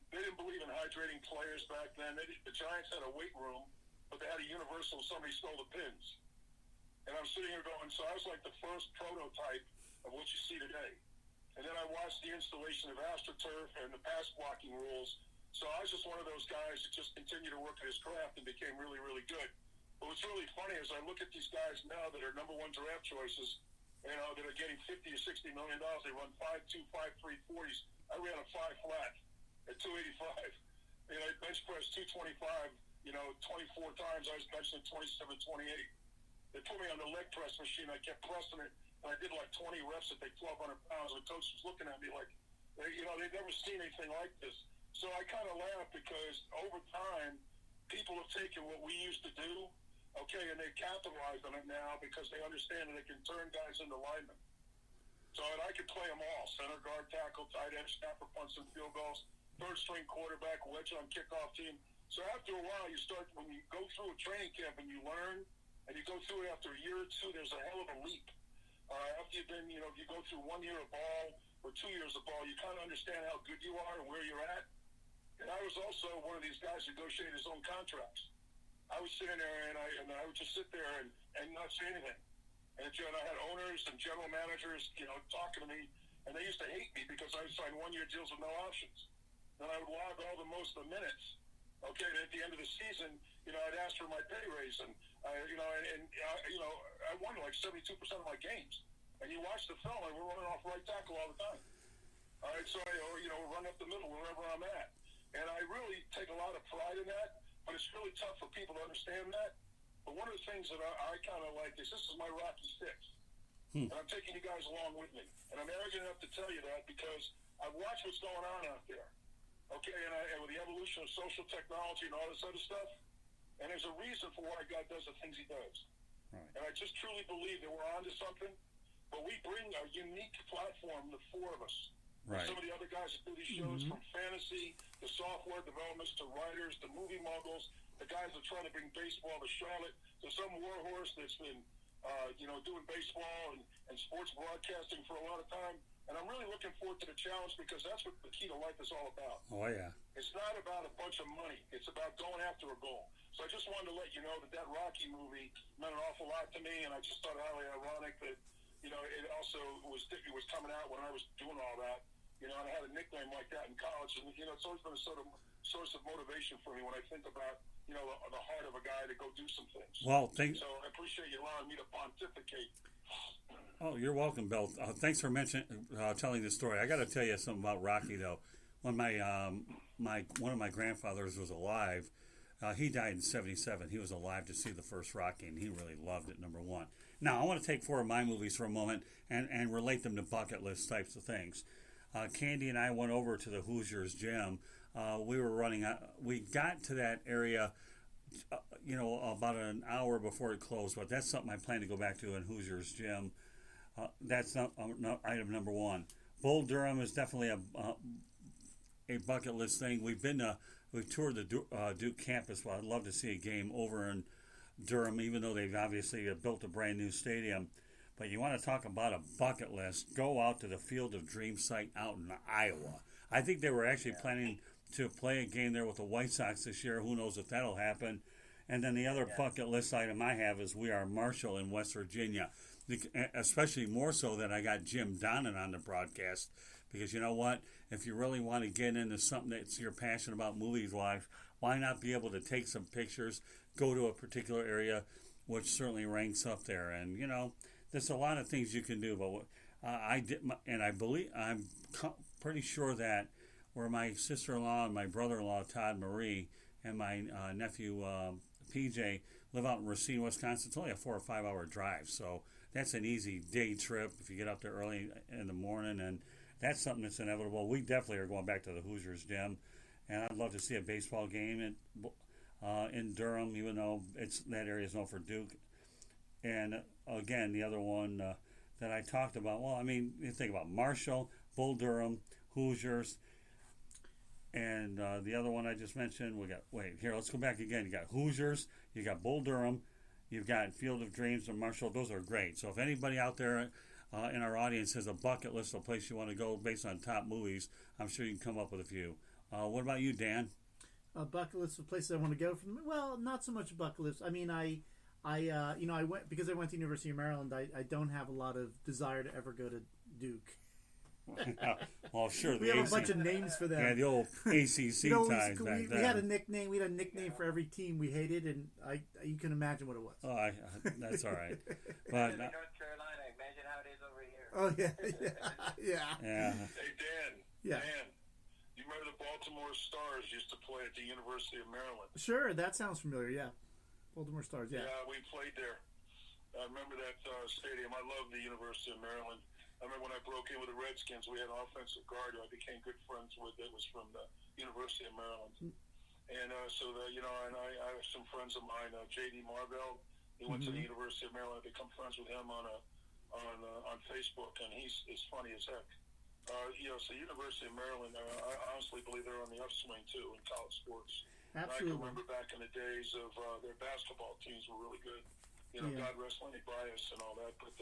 They didn't believe in hydrating players back then. The Giants had a weight room, but they had a universal, somebody stole the pins. And I'm sitting here going, so I was like the first prototype of what you see today. And then I watched the installation of AstroTurf and the pass blocking rules. So I was just one of those guys that just continued to work at his craft and became really, really good. But what's really funny is I look at these guys now that are number one draft choices, that are getting $50 to $60 million. They run 5.2, 5.3 40s. I ran a 5 flat at 285. I bench pressed 225, 24 times. I was benching at 27, 28. The put me on the leg press machine. I kept pressing it, and I did like 20 reps at 1,200 pounds. The coach was looking at me like, they've never seen anything like this. So I kind of laughed because over time, people have taken what we used to do, okay, and they capitalize on it now because they understand that they can turn guys into linemen. So and I could play them all: center, guard, tackle, tight end, snapper, punts, and field goals, third string quarterback, wedge on kickoff team. So after a while, when you go through a training camp and you learn, and you go through it after a year or two, there's a hell of a leap. After you've been, if you go through 1 year of ball or 2 years of ball, you kind of understand how good you are and where you're at. And I was also one of these guys who negotiated his own contracts. I was sitting there and I would just sit there and not say anything. And I had owners and general managers, talking to me, and they used to hate me because I would sign 1 year deals with no options. Then I would log all most of the minutes. Okay, and at the end of the season, I'd ask for my pay raise, and I won like 72% of my games. And you watch the film, and we're running off right tackle all the time. All right, so run up the middle wherever I'm at. And I really take a lot of pride in that, but it's really tough for people to understand that. But one of the things that I kind of like is this is my Rocky Six. And I'm taking you guys along with me. And I'm arrogant enough to tell you that because I've watched what's going on out there. Okay, and with the evolution of social technology and all this other stuff, and there's a reason for why God does the things he does. Right. And I just truly believe that we're onto something, but we bring a unique platform, the four of us. Right. Some of the other guys that do these shows, from fantasy to software developments to writers to movie moguls, the guys that try to bring baseball to Charlotte, to some warhorse that's been, doing baseball and sports broadcasting for a lot of time. And I'm really looking forward to the challenge because that's what the key to life is all about. Oh, yeah. It's not about a bunch of money. It's about going after a goal. So I just wanted to let you know that Rocky movie meant an awful lot to me, and I just thought it highly ironic that, it also was coming out when I was doing all that. And I had a nickname like that in college, and it's always been a sort of source of motivation for me when I think about the heart of a guy to go do some things. Well, so I appreciate you allowing me to pontificate. Oh, you're welcome, Bill. Thanks for telling this story. I got to tell you something about Rocky, though. When one of my grandfathers was alive, he died in '77. He was alive to see the first Rocky, and he really loved it. Number one. Now, I want to take four of my movies for a moment and relate them to bucket list types of things. Candy and I went over to the Hoosiers gym. We were running. We got to that area, about an hour before it closed. But that's something I plan to go back to in Hoosiers gym. That's not item number one. Bull Durham is definitely a bucket list thing. We've toured the Duke campus. Well, I'd love to see a game over in Durham, even though they've obviously built a brand new stadium. But you want to talk about a bucket list, go out to the Field of Dreams site out in Iowa. I think they were actually planning to play a game there with the White Sox this year. Who knows if that'll happen. And then the other bucket list item I have is we are Marshall in West Virginia. Especially more so that I got Jim Donnan on the broadcast. Because you know what? If you really want to get into something that you're passionate about movies-wise, why not be able to take some pictures, go to a particular area, which certainly ranks up there. And, there's a lot of things you can do, but I did, and I'm pretty sure that where my sister-in-law and my brother-in-law Todd Marie and my nephew PJ live out in Racine, Wisconsin, it's only a 4 or 5 hour drive, so that's an easy day trip if you get up there early in the morning, and that's something that's inevitable. We definitely are going back to the Hoosiers gym, and I'd love to see a baseball game in Durham, even though that area is known for Duke. And again, the other one that I talked about, you think about Marshall, Bull Durham, Hoosiers, and the other one I just mentioned, let's go back again. You got Hoosiers, you got Bull Durham, you've got Field of Dreams and Marshall. Those are great. So if anybody out there in our audience has a bucket list of a place you want to go based on top movies, I'm sure you can come up with a few. What about you, Dan? A bucket list of places I want to go from. Well, not so much a bucket list. I mean, I went because I went to University of Maryland. I don't have a lot of desire to ever go to Duke. Well, sure. We have a bunch of names for them. Yeah, the old ACC times back then. We had a nickname. We had a nickname for every team we hated, and you can imagine what it was. Oh, that's all right. But North Carolina, imagine how it is over here. Oh yeah. Hey Dan. Yeah. Dan, you remember the Baltimore Stars used to play at the University of Maryland? Sure, that sounds familiar. Yeah, Baltimore Stars. Yeah. Yeah, we played there. that stadium. I love the University of Maryland. I remember when I broke in with the Redskins, we had an offensive guard who I became good friends with that was from the University of Maryland. And and I have some friends of mine, J.D. Marvell. He went to the University of Maryland. I become friends with him on Facebook, and he's funny as heck. So University of Maryland, I honestly believe they're on the upswing too in college sports. Absolutely. I can remember back in the days of their basketball teams were really good. God rest Lenny Bias and all that, but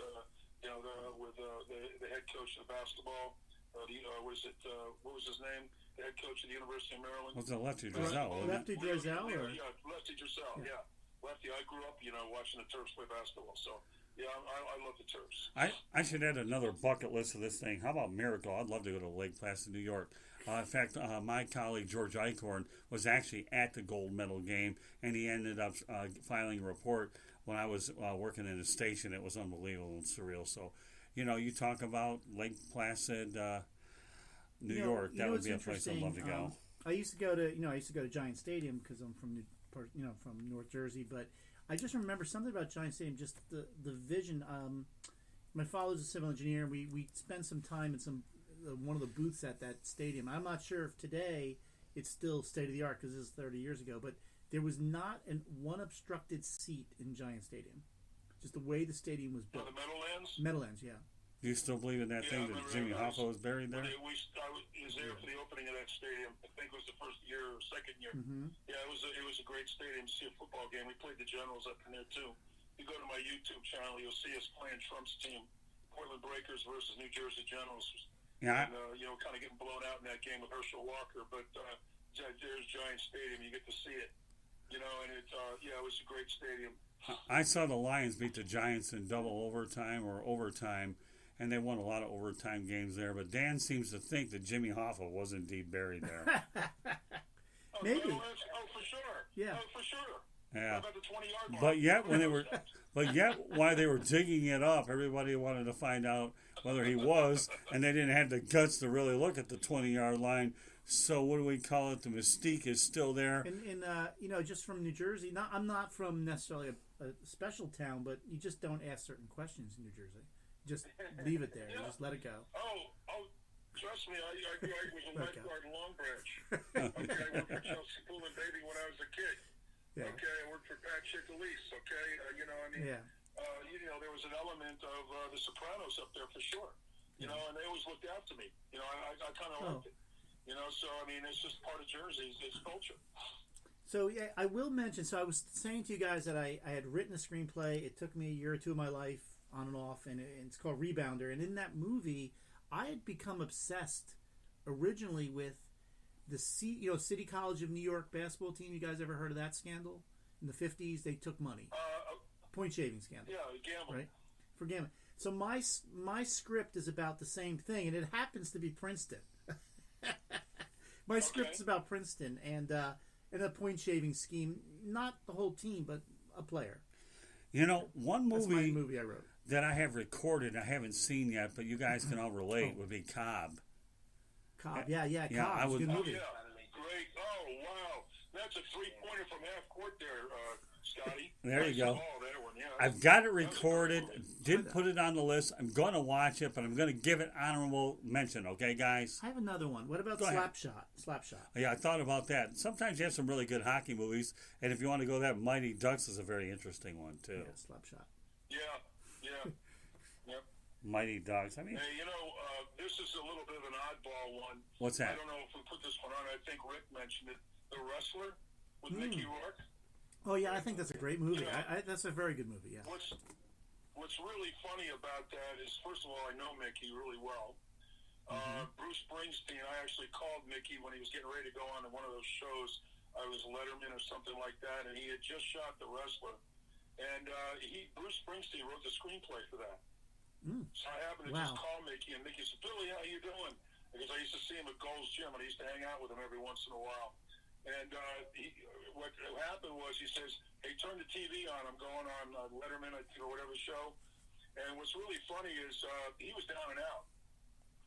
with the head coach of the basketball, what was his name? The head coach of the University of Maryland. Was it Lefty Driesell? Lefty Driesell? Yeah, Lefty Driesell. Yeah. Lefty. I grew up, watching the Terps play basketball. So yeah, I love the Terps. I should add another bucket list of this thing. How about Miracle? I'd love to go to Lake Placid, New York. In fact, my colleague George Eichhorn was actually at the gold medal game, and he ended up filing a report when I was working in a station. It was unbelievable and surreal. So, you talk about Lake Placid, New York. That would be a place I'd love to go. I used to go to Giant Stadium because I'm from from North Jersey, but I just remember something about Giant Stadium, just the vision. My father's a civil engineer, and we spent some time in one of the booths at that stadium. I'm not sure if today it's still state of the art because this is 30 years ago, but there was not one obstructed seat in Giant Stadium. Just the way the stadium was built. The Meadowlands? Meadowlands, yeah. Do you still believe in that thing that Jimmy Hoffa was buried there? I was there for the opening of that stadium. I think it was the first year or second year. Mm-hmm. Yeah, it was a great stadium to see a football game. We played the Generals up in there too. You go to my YouTube channel, you'll see us playing Trump's team, Portland Breakers versus New Jersey Generals. Yeah. And, kind of getting blown out in that game with Herschel Walker. But there's Giant Stadium. You get to see it. And it was a great stadium. I saw the Lions beat the Giants in double overtime, and they won a lot of overtime games there. But Dan seems to think that Jimmy Hoffa was indeed buried there. Maybe. For sure. Yeah. For sure. Yeah. About the 20-yard line. But yet while they were digging it up, everybody wanted to find out whether he was, and they didn't have the guts to really look at the 20-yard line. So what do we call it? The mystique is still there. And just from New Jersey. I'm not from necessarily a special town, but you just don't ask certain questions in New Jersey. Just leave it there. Just let it go. Oh, trust me, I was a lifeguard in Long Branch. Okay, I worked for Chelsea Pool and Baby when I was a kid. Yeah. Okay, I worked for Pat Chickalise. Okay, there was an element of The Sopranos up there for sure. And they always looked after me. I kind of liked it. So it's just part of Jersey. It's culture. So yeah, I will mention. So I was saying to you guys that I had written a screenplay. It took me a year or two of my life on and off, and it's called Rebounder. And in that movie, I had become obsessed originally with the City College of New York basketball team. You guys ever heard of that scandal? In the 50s, they took money. Point shaving scandal. Yeah, gambling. Right? For gambling. So my script is about the same thing, and it happens to be Princeton. My script is about Princeton and a point shaving scheme. Not the whole team, but a player. One That's movie, my movie I wrote that I have recorded, I haven't seen yet, but you guys can all relate, would be Cobb. Cobb, yeah, Cobb. I would. Good movie. Yeah, great. Oh, wow. That's a three-pointer from half court there, Scotty. There you go. That one, yeah. I've got it recorded. Didn't put it on the list. I'm going to watch it, but I'm going to give it honorable mention. Okay, guys. I have another one. What about Slapshot? Yeah, I thought about that. Sometimes you have some really good hockey movies, and if you want to go that, Mighty Ducks is a very interesting one too. Yeah, Slapshot. Yeah. Yep. Mighty Ducks. Hey, this is a little bit of an oddball one. What's that? I don't know if we put this one on. I think Rick mentioned it. The Wrestler with Mickey Rourke. Oh yeah, I think that's a great movie. That's a very good movie. Yeah. What's really funny about that is, first of all, I know Mickey really well. Bruce Springsteen. I actually called Mickey when he was getting ready to go on to one of those shows. I was Letterman or something like that, and he had just shot The Wrestler. And Bruce Springsteen wrote the screenplay for that. So I happened to just call Mickey, and Mickey said, "Billy, how you doing?" Because I used to see him at Gold's Gym, and I used to hang out with him every once in a while. And what happened was he says, "Hey, turn the TV on. I'm going on Letterman or whatever show." And what's really funny is he was down and out,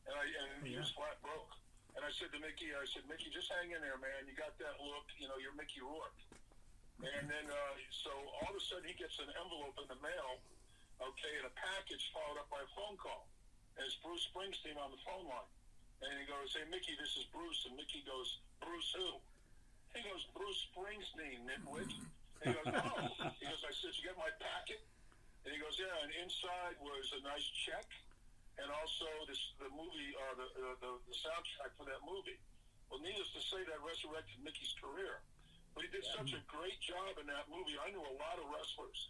and he was flat broke. And I said to Mickey, "Mickey, just hang in there, man. You got that look. You're Mickey Rourke." And then so all of a sudden he gets an envelope in the mail. Okay, gets followed up by a phone call. And it's Bruce Springsteen on the phone line. And he goes, hey, Mickey, this is Bruce. And Mickey goes, Bruce who? He goes, Bruce Springsteen, nitwit. And he goes, oh. He goes, I said, you get my packet? And he goes, yeah, and inside was a nice check and also the movie, the soundtrack for that movie. Well, needless to say, that resurrected Mickey's career. But he did such a great job in that movie. I knew a lot of wrestlers.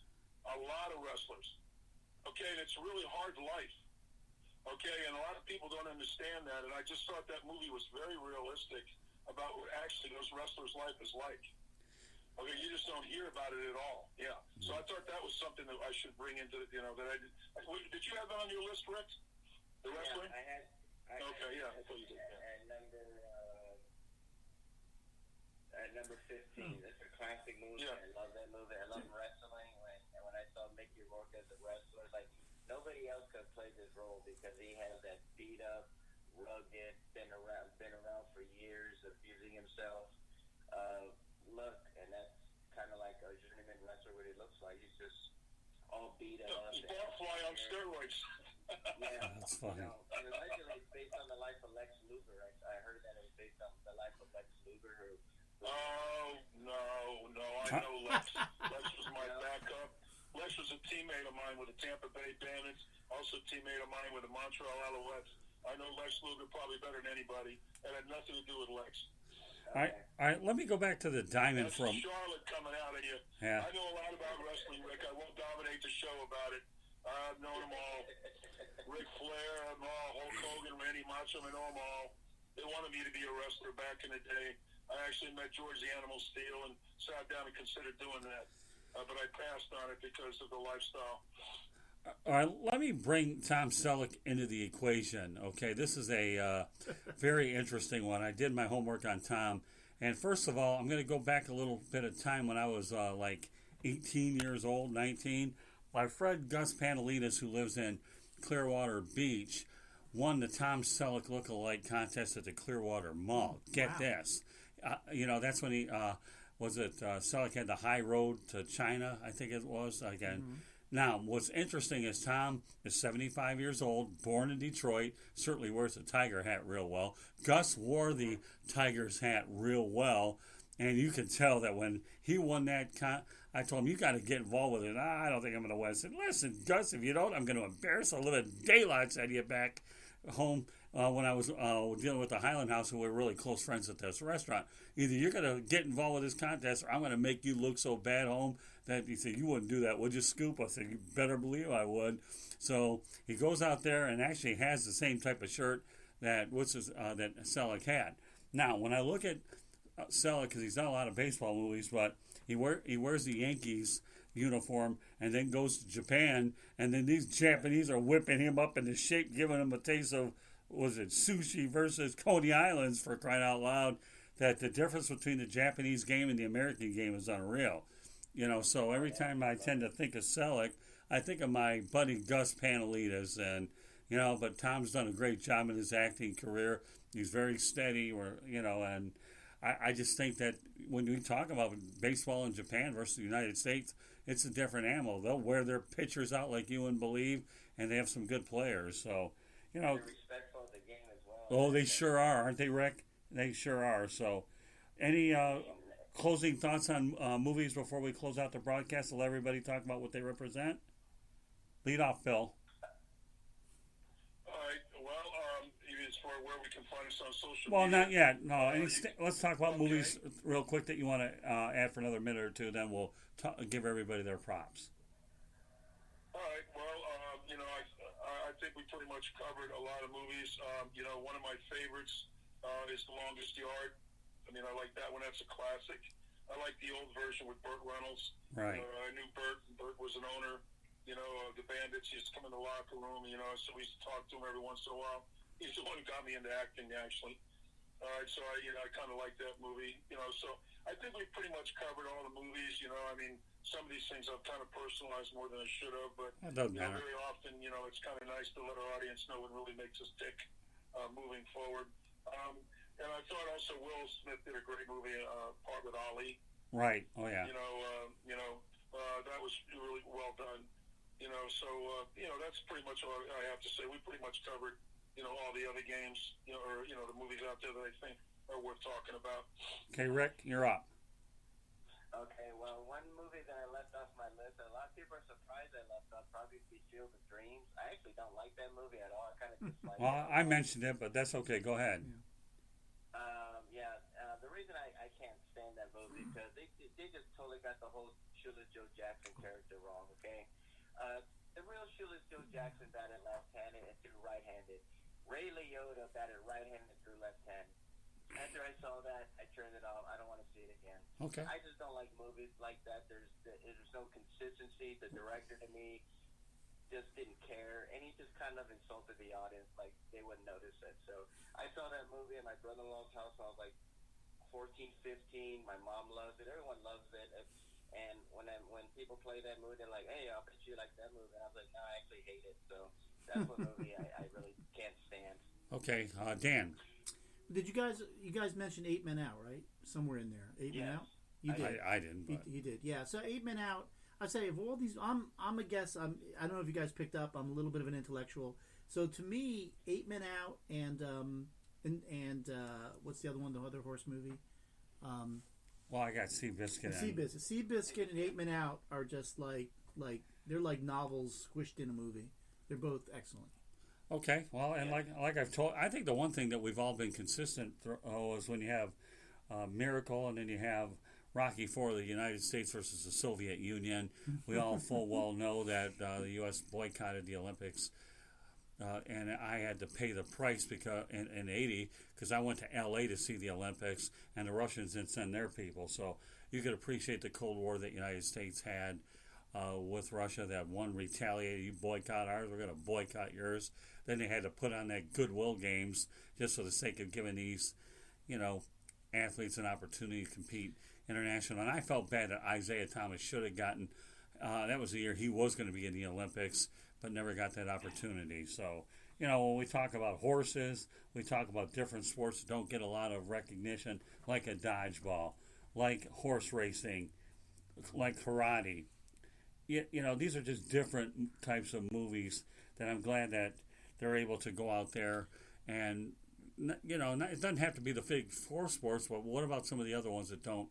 Okay, and it's a really hard life. Okay, and a lot of people don't understand that. And I just thought that movie was very realistic about what actually those wrestlers' life is like. Okay, you just don't hear about it at all. Yeah. So I thought that was something that I should bring into, that I did. Did you have that on your list, Rick? The wrestling? Yeah, I had. I thought you did. At number 15, it's a classic movie. Yeah. I love that movie. I love wrestling. When I saw Mickey Rourke as a wrestler, like nobody else could play this role because he has that beat up, rugged, been around for years, abusing himself. Look, and that's kind of like a journeyman wrestler. What he looks like, he's just all beat up. He's barfly on steroids. Yeah, That's funny. And allegedly it's based on the life of Lex Luger. I heard that it was based on the life of Lex Luger. Oh, no, I know Lex. Lex was my backup. Lex was a teammate of mine with the Tampa Bay Bandits, also a teammate of mine with the Montreal Alouettes. I know Lex Luger probably better than anybody. It had nothing to do with Lex. All right, let me go back to the diamond That's from Charlotte coming out of you. Yeah. I know a lot about wrestling, Rick. I won't dominate the show about it. I've known them all. Ric Flair, I know Hulk Hogan, Randy Macho, I know them all. They wanted me to be a wrestler back in the day. I actually met George the Animal Steele and sat down and considered doing that. But I passed on it because of the lifestyle. All right, let me bring Tom Selleck into the equation. Okay, this is a very interesting one. I did my homework on Tom. And first of all, I'm going to go back a little bit of time when I was like 18 years old, 19. My friend Gus Panelinas, who lives in Clearwater Beach, won the Tom Selleck look-alike contest at the Clearwater Mall. Get this. That's when he, Selleck had the high road to China, I think it was. Again. Mm-hmm. Now, what's interesting is Tom is 75 years old, born in Detroit, certainly wears the Tiger hat real well. Gus wore the Tiger's hat real well, and you can tell that when he won that I told him, you got to get involved with it. I don't think I'm going to win. I said, listen, Gus, if you don't, I'm going to embarrass the living daylights out of you back home when I was dealing with the Highland House, who were really close friends at this restaurant. Either you're going to get involved with this contest, or I'm going to make you look so bad home that he said, you wouldn't do that, would you, Scoop? I said, you better believe I would. So he goes out there and actually has the same type of shirt that Selleck had. Now, when I look at Selleck, because he's done a lot of baseball movies, but he wears the Yankees uniform and then goes to Japan, and then these Japanese are whipping him up into shape, giving him a taste of, sushi versus Coney Islands, for crying out loud, that the difference between the Japanese game and the American game is unreal. So every time I tend to think of Selleck, I think of my buddy Gus Panelinas, and, but Tom's done a great job in his acting career. He's very steady, and I just think that when we talk about baseball in Japan versus the United States, it's a different animal. They'll wear their pitchers out like you wouldn't believe, and they have some good players. So, They're respectful of the game as well. Oh, they sure are, aren't they, Rick? They sure are. So, any closing thoughts on movies before we close out the broadcast to let everybody talk about what they represent? Lead off, Phil. For where we can find us on social media. Not yet. No. Let's talk about movies real quick that you want to add for another minute or two. Then we'll give everybody their props. All right. Well, I think we pretty much covered a lot of movies. One of my favorites is The Longest Yard. I like that one. That's a classic. I like the old version with Burt Reynolds. Right. I knew Burt. Burt was an owner. The Bandits. He used to come in the locker room. So we used to talk to him every once in a while. He's the one who got me into acting, actually. All right, so I kind of like that movie. So I think we pretty much covered all the movies. Some of these things I've kind of personalized more than I should have, but very often, it's kind of nice to let our audience know what really makes us tick moving forward. And I thought also Will Smith did a great movie, Part with Ali. Right. Oh yeah. That was really well done. So that's pretty much all I have to say. We pretty much covered, all the other games, or the movies out there that I think are worth talking about. Okay, Rick, you're up. Okay, well, one movie that I left off my list, and a lot of people are surprised I left off, probably be Field of Dreams. I actually don't like that movie at all. I kind of dislike it. Well, I mentioned it, but that's okay. Go ahead. The reason I can't stand that movie because they just totally got the whole Shoeless Joe Jackson character wrong. Okay, the real Shoeless Joe Jackson batted left-handed and threw right-handed. Ray Liotta batted right-handed and threw left-handed. After I saw that, I turned it off. I don't want to see it again. Okay. I just don't like movies like that. There's no consistency. The director to me just didn't care, and he just kind of insulted the audience like they wouldn't notice it. So I saw that movie at my brother-in-law's house when I was like 14, 15. My mom loves it. Everyone loves it. And when people play that movie, they're like, "Hey, I'll bet you like that movie." And I was like, "No, I actually hate it." So that's one movie I really can't stand. Okay, Dan. Did you guys mention 8 Men Out, right? Somewhere in there, 8 Men Out. You did. I didn't. But. You did. Yeah. So 8 Men Out. I say of all these, I'm a guess. I don't know if you guys picked up. I'm a little bit of an intellectual. So to me, 8 Men Out and what's the other one? The other horse movie. Well, I got Seabiscuit. Seabiscuit and 8 Men Out are just like they're like novels squished in a movie. They're both excellent. Okay, well, and like I've told, I think the one thing that we've all been consistent is when you have Miracle and then you have Rocky IV, the United States versus the Soviet Union. We all full well know that the U.S. boycotted the Olympics, and I had to pay the price because in '80 because I went to L.A. to see the Olympics, and the Russians didn't send their people. So you could appreciate the Cold War that the United States had with Russia. That one retaliated, you boycott ours, we're going to boycott yours. Then they had to put on that goodwill games just for the sake of giving these, athletes an opportunity to compete international. And I felt bad that Isaiah Thomas should have gotten. That was the year he was going to be in the Olympics, but never got that opportunity. So, when we talk about horses, we talk about different sports that don't get a lot of recognition, like a dodgeball, like horse racing, like karate. These are just different types of movies that I'm glad that they're able to go out there and, it doesn't have to be the big four sports, but what about some of the other ones that don't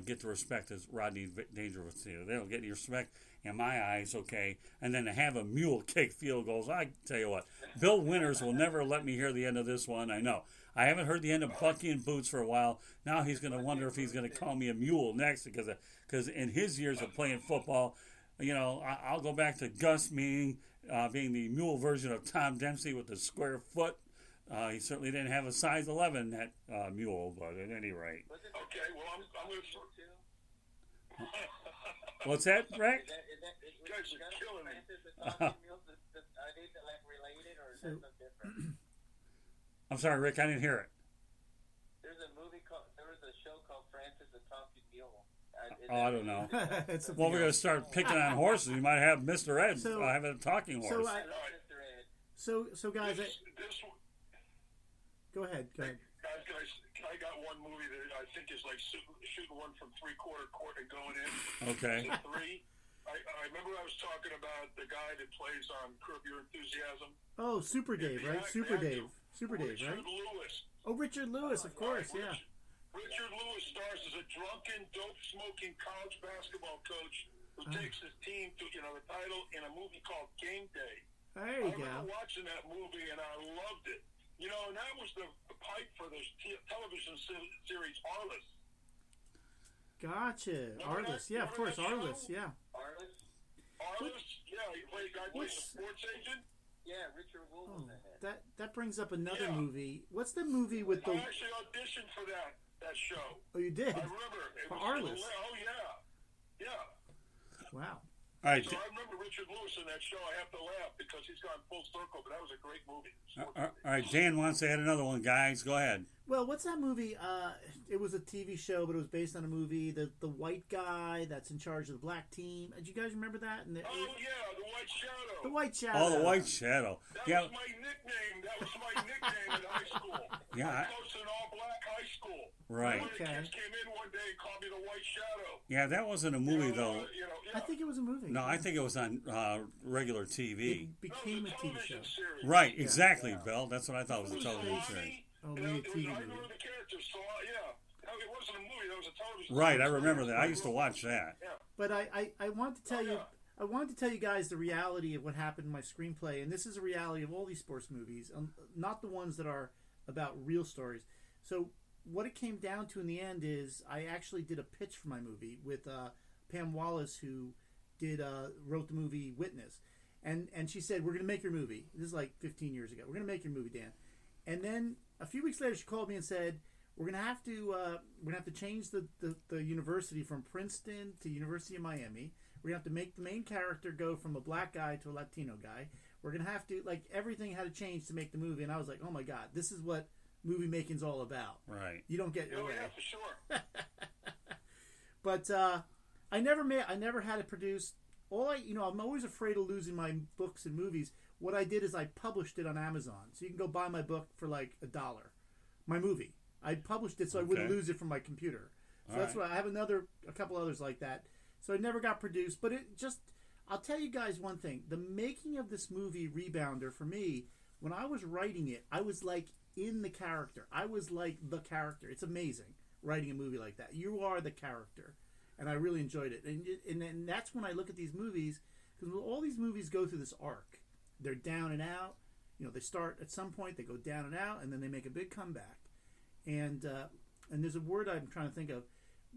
get the respect as Rodney Dangerfield did? They don't get any respect in my eyes, okay? And then to have a mule kick field goals, I tell you what, Bill Winters will never let me hear the end of this one, I know. I haven't heard the end of Bucky and Boots for a while. Now he's going to wonder if he's going to call me a mule next because in his years of playing football, I'll go back to Gus being the mule version of Tom Dempsey with the square foot. He certainly didn't have a size 11, that mule, but at any rate. Okay, well, I'm going to... What's that, Rick? You guys are killing me. Are they related or is that something different? I'm sorry, Rick, I didn't hear it. There was a show called Francis the Talking Mule. I don't know. Well, we're going to start picking on horses. You might have Mr. Ed having a talking horse. So guys, go ahead. Guys, I got one movie that I think is like shooting one from three-quarter court and going in. Okay. Three. I remember I was talking about the guy that plays on Curb Your Enthusiasm. Oh, Super Dave, right? Super Dave, right? Richard Lewis. Oh, Richard Lewis, of course, yeah. Richard Lewis stars as a drunken, dope-smoking college basketball coach who takes his team to, the title in a movie called Game Day. There you go. I remember watching that movie and I loved it. And that was the pipe for the television series Arliss. Gotcha. Arliss, yeah, of course, Arliss, yeah. Arliss, yeah, he played a sports agent. Yeah, Richard Wool was in it. That brings up another movie. What's the movie with the... I actually auditioned for that show. Oh, you did? I remember. For Arliss. Oh, yeah. Yeah. Wow. All right. So I remember Richard Lewis in that show. I have to laugh because he's gone full circle, but that was a great movie. All right, Dan wants to add another one, guys. Go ahead. Well, what's that movie? It was a TV show, but it was based on a movie. The white guy that's in charge of the black team. Do you guys remember that? The White Shadow. The White Shadow. Oh, the White Shadow. That was my nickname. That was my nickname in high school. Yeah. I coached an all-black high high school. Right. One of the kids came in one day and called me the White Shadow. Yeah, that wasn't a movie, though. I think it was a movie. No, I think it was on regular TV. It became a TV show. Series. Right, exactly, Bill. That's what I thought was a television series. Oh, maybe a TV I movie. remember the characters, so it wasn't a movie. That was a television. Right, I remember that. I used to watch that. Yeah. But I want to tell you, I wanted to tell you guys the reality of what happened in my screenplay, and this is a reality of all these sports movies, not the ones that are about real stories. So what it came down to in the end is I actually did a pitch for my movie with Pam Wallace, who wrote the movie Witness, and she said, "We're going to make your movie." This is like 15 years ago. "We're going to make your movie, Dan." And then a few weeks later, she called me and said, "We're going to have to change the university from Princeton to University of Miami. We're going to have to make the main character go from a black guy to a Latino guy. We're going to have to, everything had to change to make the movie." And I was like, "Oh my God, this is what movie making's all about." Right. You don't get your way. Yeah, for sure. But I never had it produced. I'm always afraid of losing my books and movies. What I did is I published it on Amazon. So you can go buy my book for like $1. My movie. I published it so I wouldn't lose it from my computer. So that's why I have a couple others like that. So it never got produced, but I'll tell you guys one thing. The making of this movie, Rebounder, for me, when I was writing it, I was like in the character. I was like the character. It's amazing writing a movie like that. You are the character. And I really enjoyed it. And that's when I look at these movies, because all these movies go through this arc. They're down and out. They start at some point, they go down and out, and then they make a big comeback. And there's a word I'm trying to think of.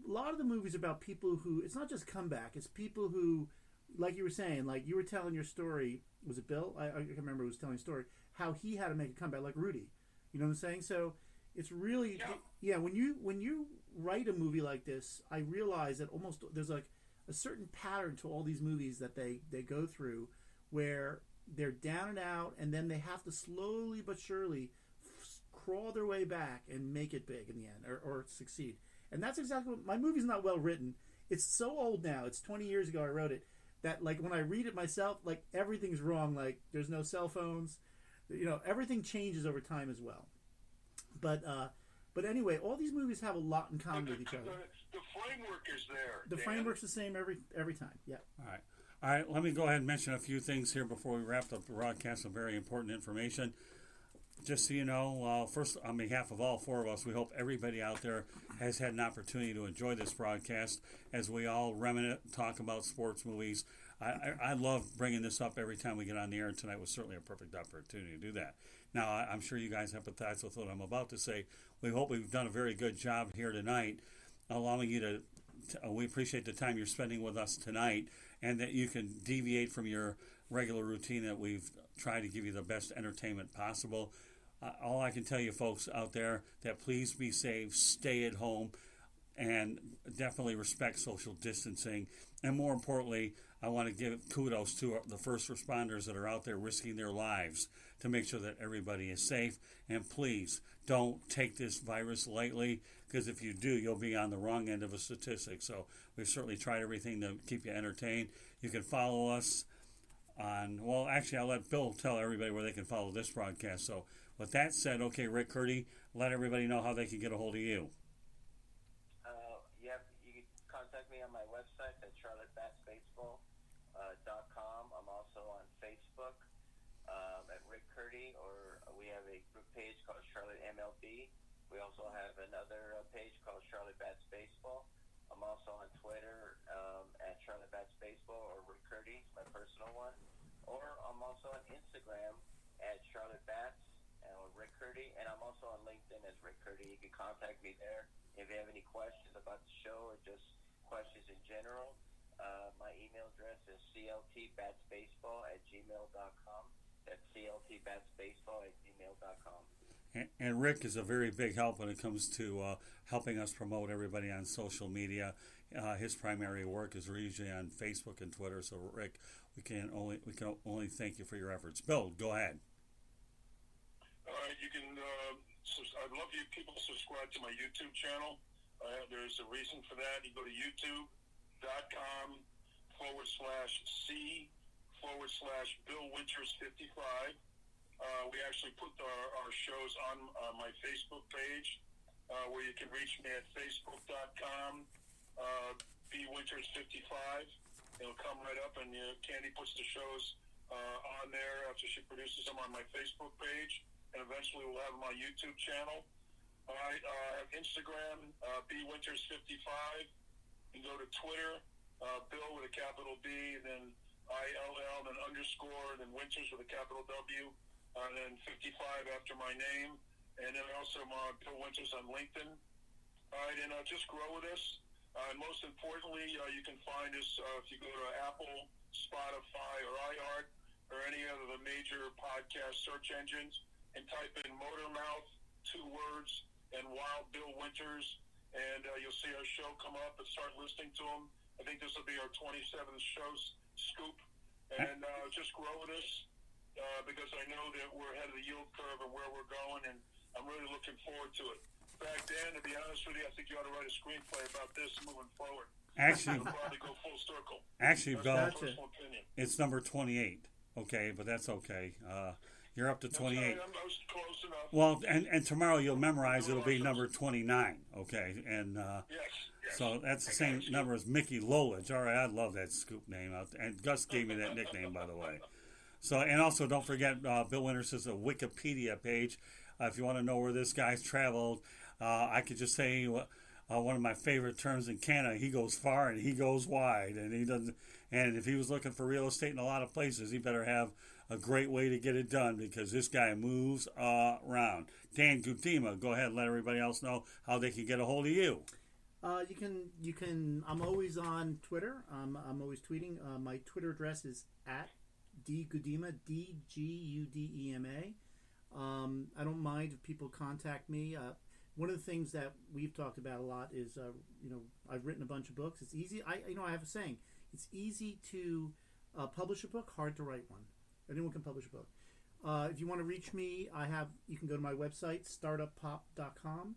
A lot of the movies are about people who, it's not just comeback, it's people who, like you were saying, like you were telling your story, was it Bill? I can't remember who was telling a story, how he had to make a comeback, like Rudy. You know what I'm saying? So it's really, when you write a movie like this, I realize that almost there's like a certain pattern to all these movies that they go through where they're down and out, and then they have to slowly but surely crawl their way back and make it big in the end, or succeed. And that's exactly what my movie's not well written. It's so old now. It's 20 years ago I wrote it, that like when I read it myself, like everything's wrong. Like there's no cell phones, everything changes over time as well. But anyway, all these movies have a lot in common with each other. The framework is there. The framework's the same every time. Yeah. All right. Let me go ahead and mention a few things here before we wrap up the broadcast. Some very important information. Just so you know, first, on behalf of all four of us, we hope everybody out there has had an opportunity to enjoy this broadcast as we all reminisce, talk about sports movies. I love bringing this up every time we get on the air, and tonight was certainly a perfect opportunity to do that. Now, I'm sure you guys empathize with what I'm about to say. We hope we've done a very good job here tonight, allowing you to we appreciate the time you're spending with us tonight, and that you can deviate from your regular routine, that we've tried to give you the best entertainment possible. All I can tell you folks out there, that please be safe, stay at home, and definitely respect social distancing. And more importantly, I want to give kudos to the first responders that are out there risking their lives to make sure that everybody is safe. And please don't take this virus lightly, because if you do, you'll be on the wrong end of a statistic. So we've certainly tried everything to keep you entertained. You can follow us on, well, actually, I'll let Bill tell everybody where they can follow this broadcast. So with that said, okay, Rick, Curti, let everybody know how they can get a hold of you. You can contact me on my website at charlottebatsbaseball.com. I'm also on Facebook at Rick Curti, or we have a group page called Charlotte MLB. We also have another page called Charlotte Bats Baseball. I'm also on Twitter at Charlotte Bats Baseball, or Rick Curti, my personal one. Or I'm also on Instagram at Charlotte Bats, Rick Curti, and I'm also on LinkedIn as Rick Curti. You can contact me there if you have any questions about the show or just questions in general. My email address is cltbatsbaseball@gmail.com. That's cltbatsbaseball@gmail.com. And Rick is a very big help when it comes to helping us promote everybody on social media. His primary work is usually on Facebook and Twitter. So Rick, we can only thank you for your efforts. Bill, go ahead. All right, you can. I'd love you people to subscribe to my YouTube channel. There's a reason for that. You go to youtube.com/C/Bill Winters 55. We actually put our shows on my Facebook page, where you can reach me at facebook.com, bwinters55. It'll come right up, and Candy puts the shows on there after she produces them on my Facebook page, and eventually we'll have them on my YouTube channel. I have Instagram, bwinters55. You can go to Twitter, Bill with a capital B, and then ILL, and then underscore, and then Winters with a capital W, and then 55 after my name. And then also Bill Winters on LinkedIn. All right, and just grow with us. And most importantly, you can find us if you go to Apple, Spotify, or iHeart, or any of the major podcast search engines, and type in Motormouth, 2 words, and Wild Bill Winters, and you'll see our show come up, and start listening to them. I think this will be our 27th show scoop, and just grow with us, because I know that we're ahead of the yield curve and where we're going, and I'm really looking forward to it. In fact, Dan, to be honest with you, I think you ought to write a screenplay about this moving forward. Actually, It'll probably go full circle. Actually, That's Bill, my personal opinion. it's number 28. Okay, but that's okay. You're up to 28. That's all right, I was close enough. Well, and tomorrow you'll memorize it'll be number 29. Okay, and Yes. so that's the same number as Mickey Lolich. All right, I love that scoop name. And Gus gave me that nickname, by the way. So, and also don't forget, Bill Winters has a Wikipedia page. If you want to know where this guy's traveled, I could just say one of my favorite terms in Canada: he goes far and he goes wide, and he doesn't. And if he was looking for real estate in a lot of places, he better have a great way to get it done, because this guy moves around. Dan Gudema, go ahead and let everybody else know how they can get a hold of you. You can. I'm always on Twitter. I'm always tweeting. My Twitter address is at dgudema, DGUDEMA. I don't mind if people contact me. One of the things that we've talked about a lot is, I've written a bunch of books. It's easy. I have a saying. It's easy to publish a book, hard to write one. Anyone can publish a book. If you want to reach me, you can go to my website, startuppop.com.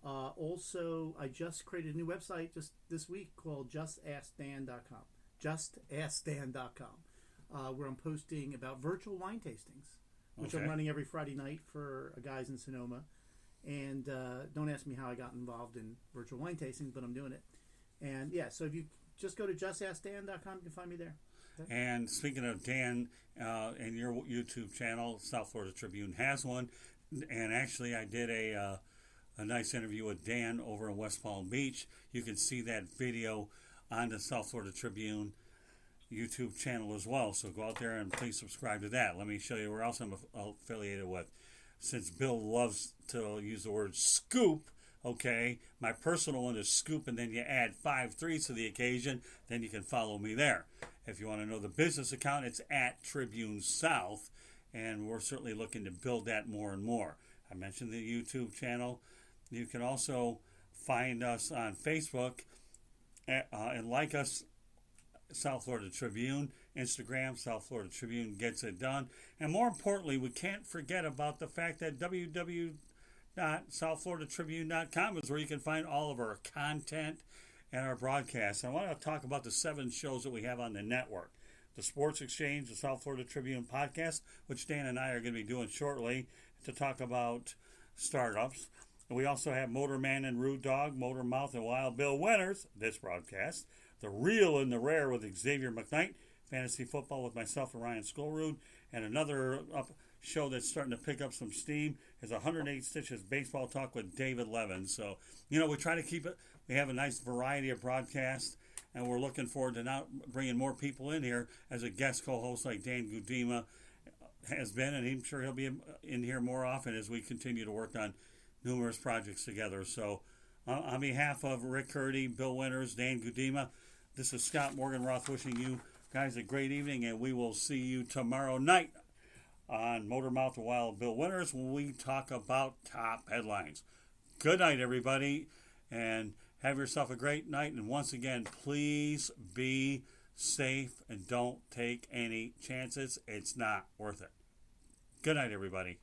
Also, I just created a new website just this week called justaskdan.com. Justaskdan.com, where I'm posting about virtual wine tastings, which I'm running every Friday night for guys in Sonoma. And don't ask me how I got involved in virtual wine tasting, but I'm doing it. And yeah, so if you just go to justaskdan.com, you can find me there. Okay. And speaking of Dan, and your YouTube channel, South Florida Tribune has one. And actually, I did a nice interview with Dan over in West Palm Beach. You can see that video on the South Florida Tribune YouTube channel as well. So go out there and please subscribe to that. Let me show you where else I'm affiliated with. Since Bill loves to use the word scoop, okay, my personal one is scoop, and then you add 5 3s to the occasion, then you can follow me there. If you want to know the business account, it's at Tribune South, and we're certainly looking to build that more and more. I mentioned the YouTube channel. You can also find us on Facebook and like us, South Florida Tribune, Instagram, South Florida Tribune Gets It Done. And more importantly, we can't forget about the fact that www.southfloridatribune.com is where you can find all of our content and our broadcasts. I want to talk about the 7 shows that we have on the network. The Sports Exchange, the South Florida Tribune podcast, which Dan and I are going to be doing shortly to talk about startups. And we also have Motorman and Rude Dog, Motormouth and Wild Bill Winters, this broadcast. The Real and the Rare with Xavier McKnight, Fantasy Football with myself and Ryan Skolrud, and another show that's starting to pick up some steam is 108 Stitches Baseball Talk with David Levin. So, we try to keep it. We have a nice variety of broadcasts, and we're looking forward to now bringing more people in here as a guest co-host like Dan Gudema has been, and I'm sure he'll be in here more often as we continue to work on numerous projects together. So, on behalf of Rick Curti, Bill Winters, Dan Gudema, this is Scott Morganroth wishing you guys a great evening, and we will see you tomorrow night on Motormouth and Wild Bill Winters when we talk about top headlines. Good night, everybody, and have yourself a great night. And once again, please be safe and don't take any chances. It's not worth it. Good night, everybody.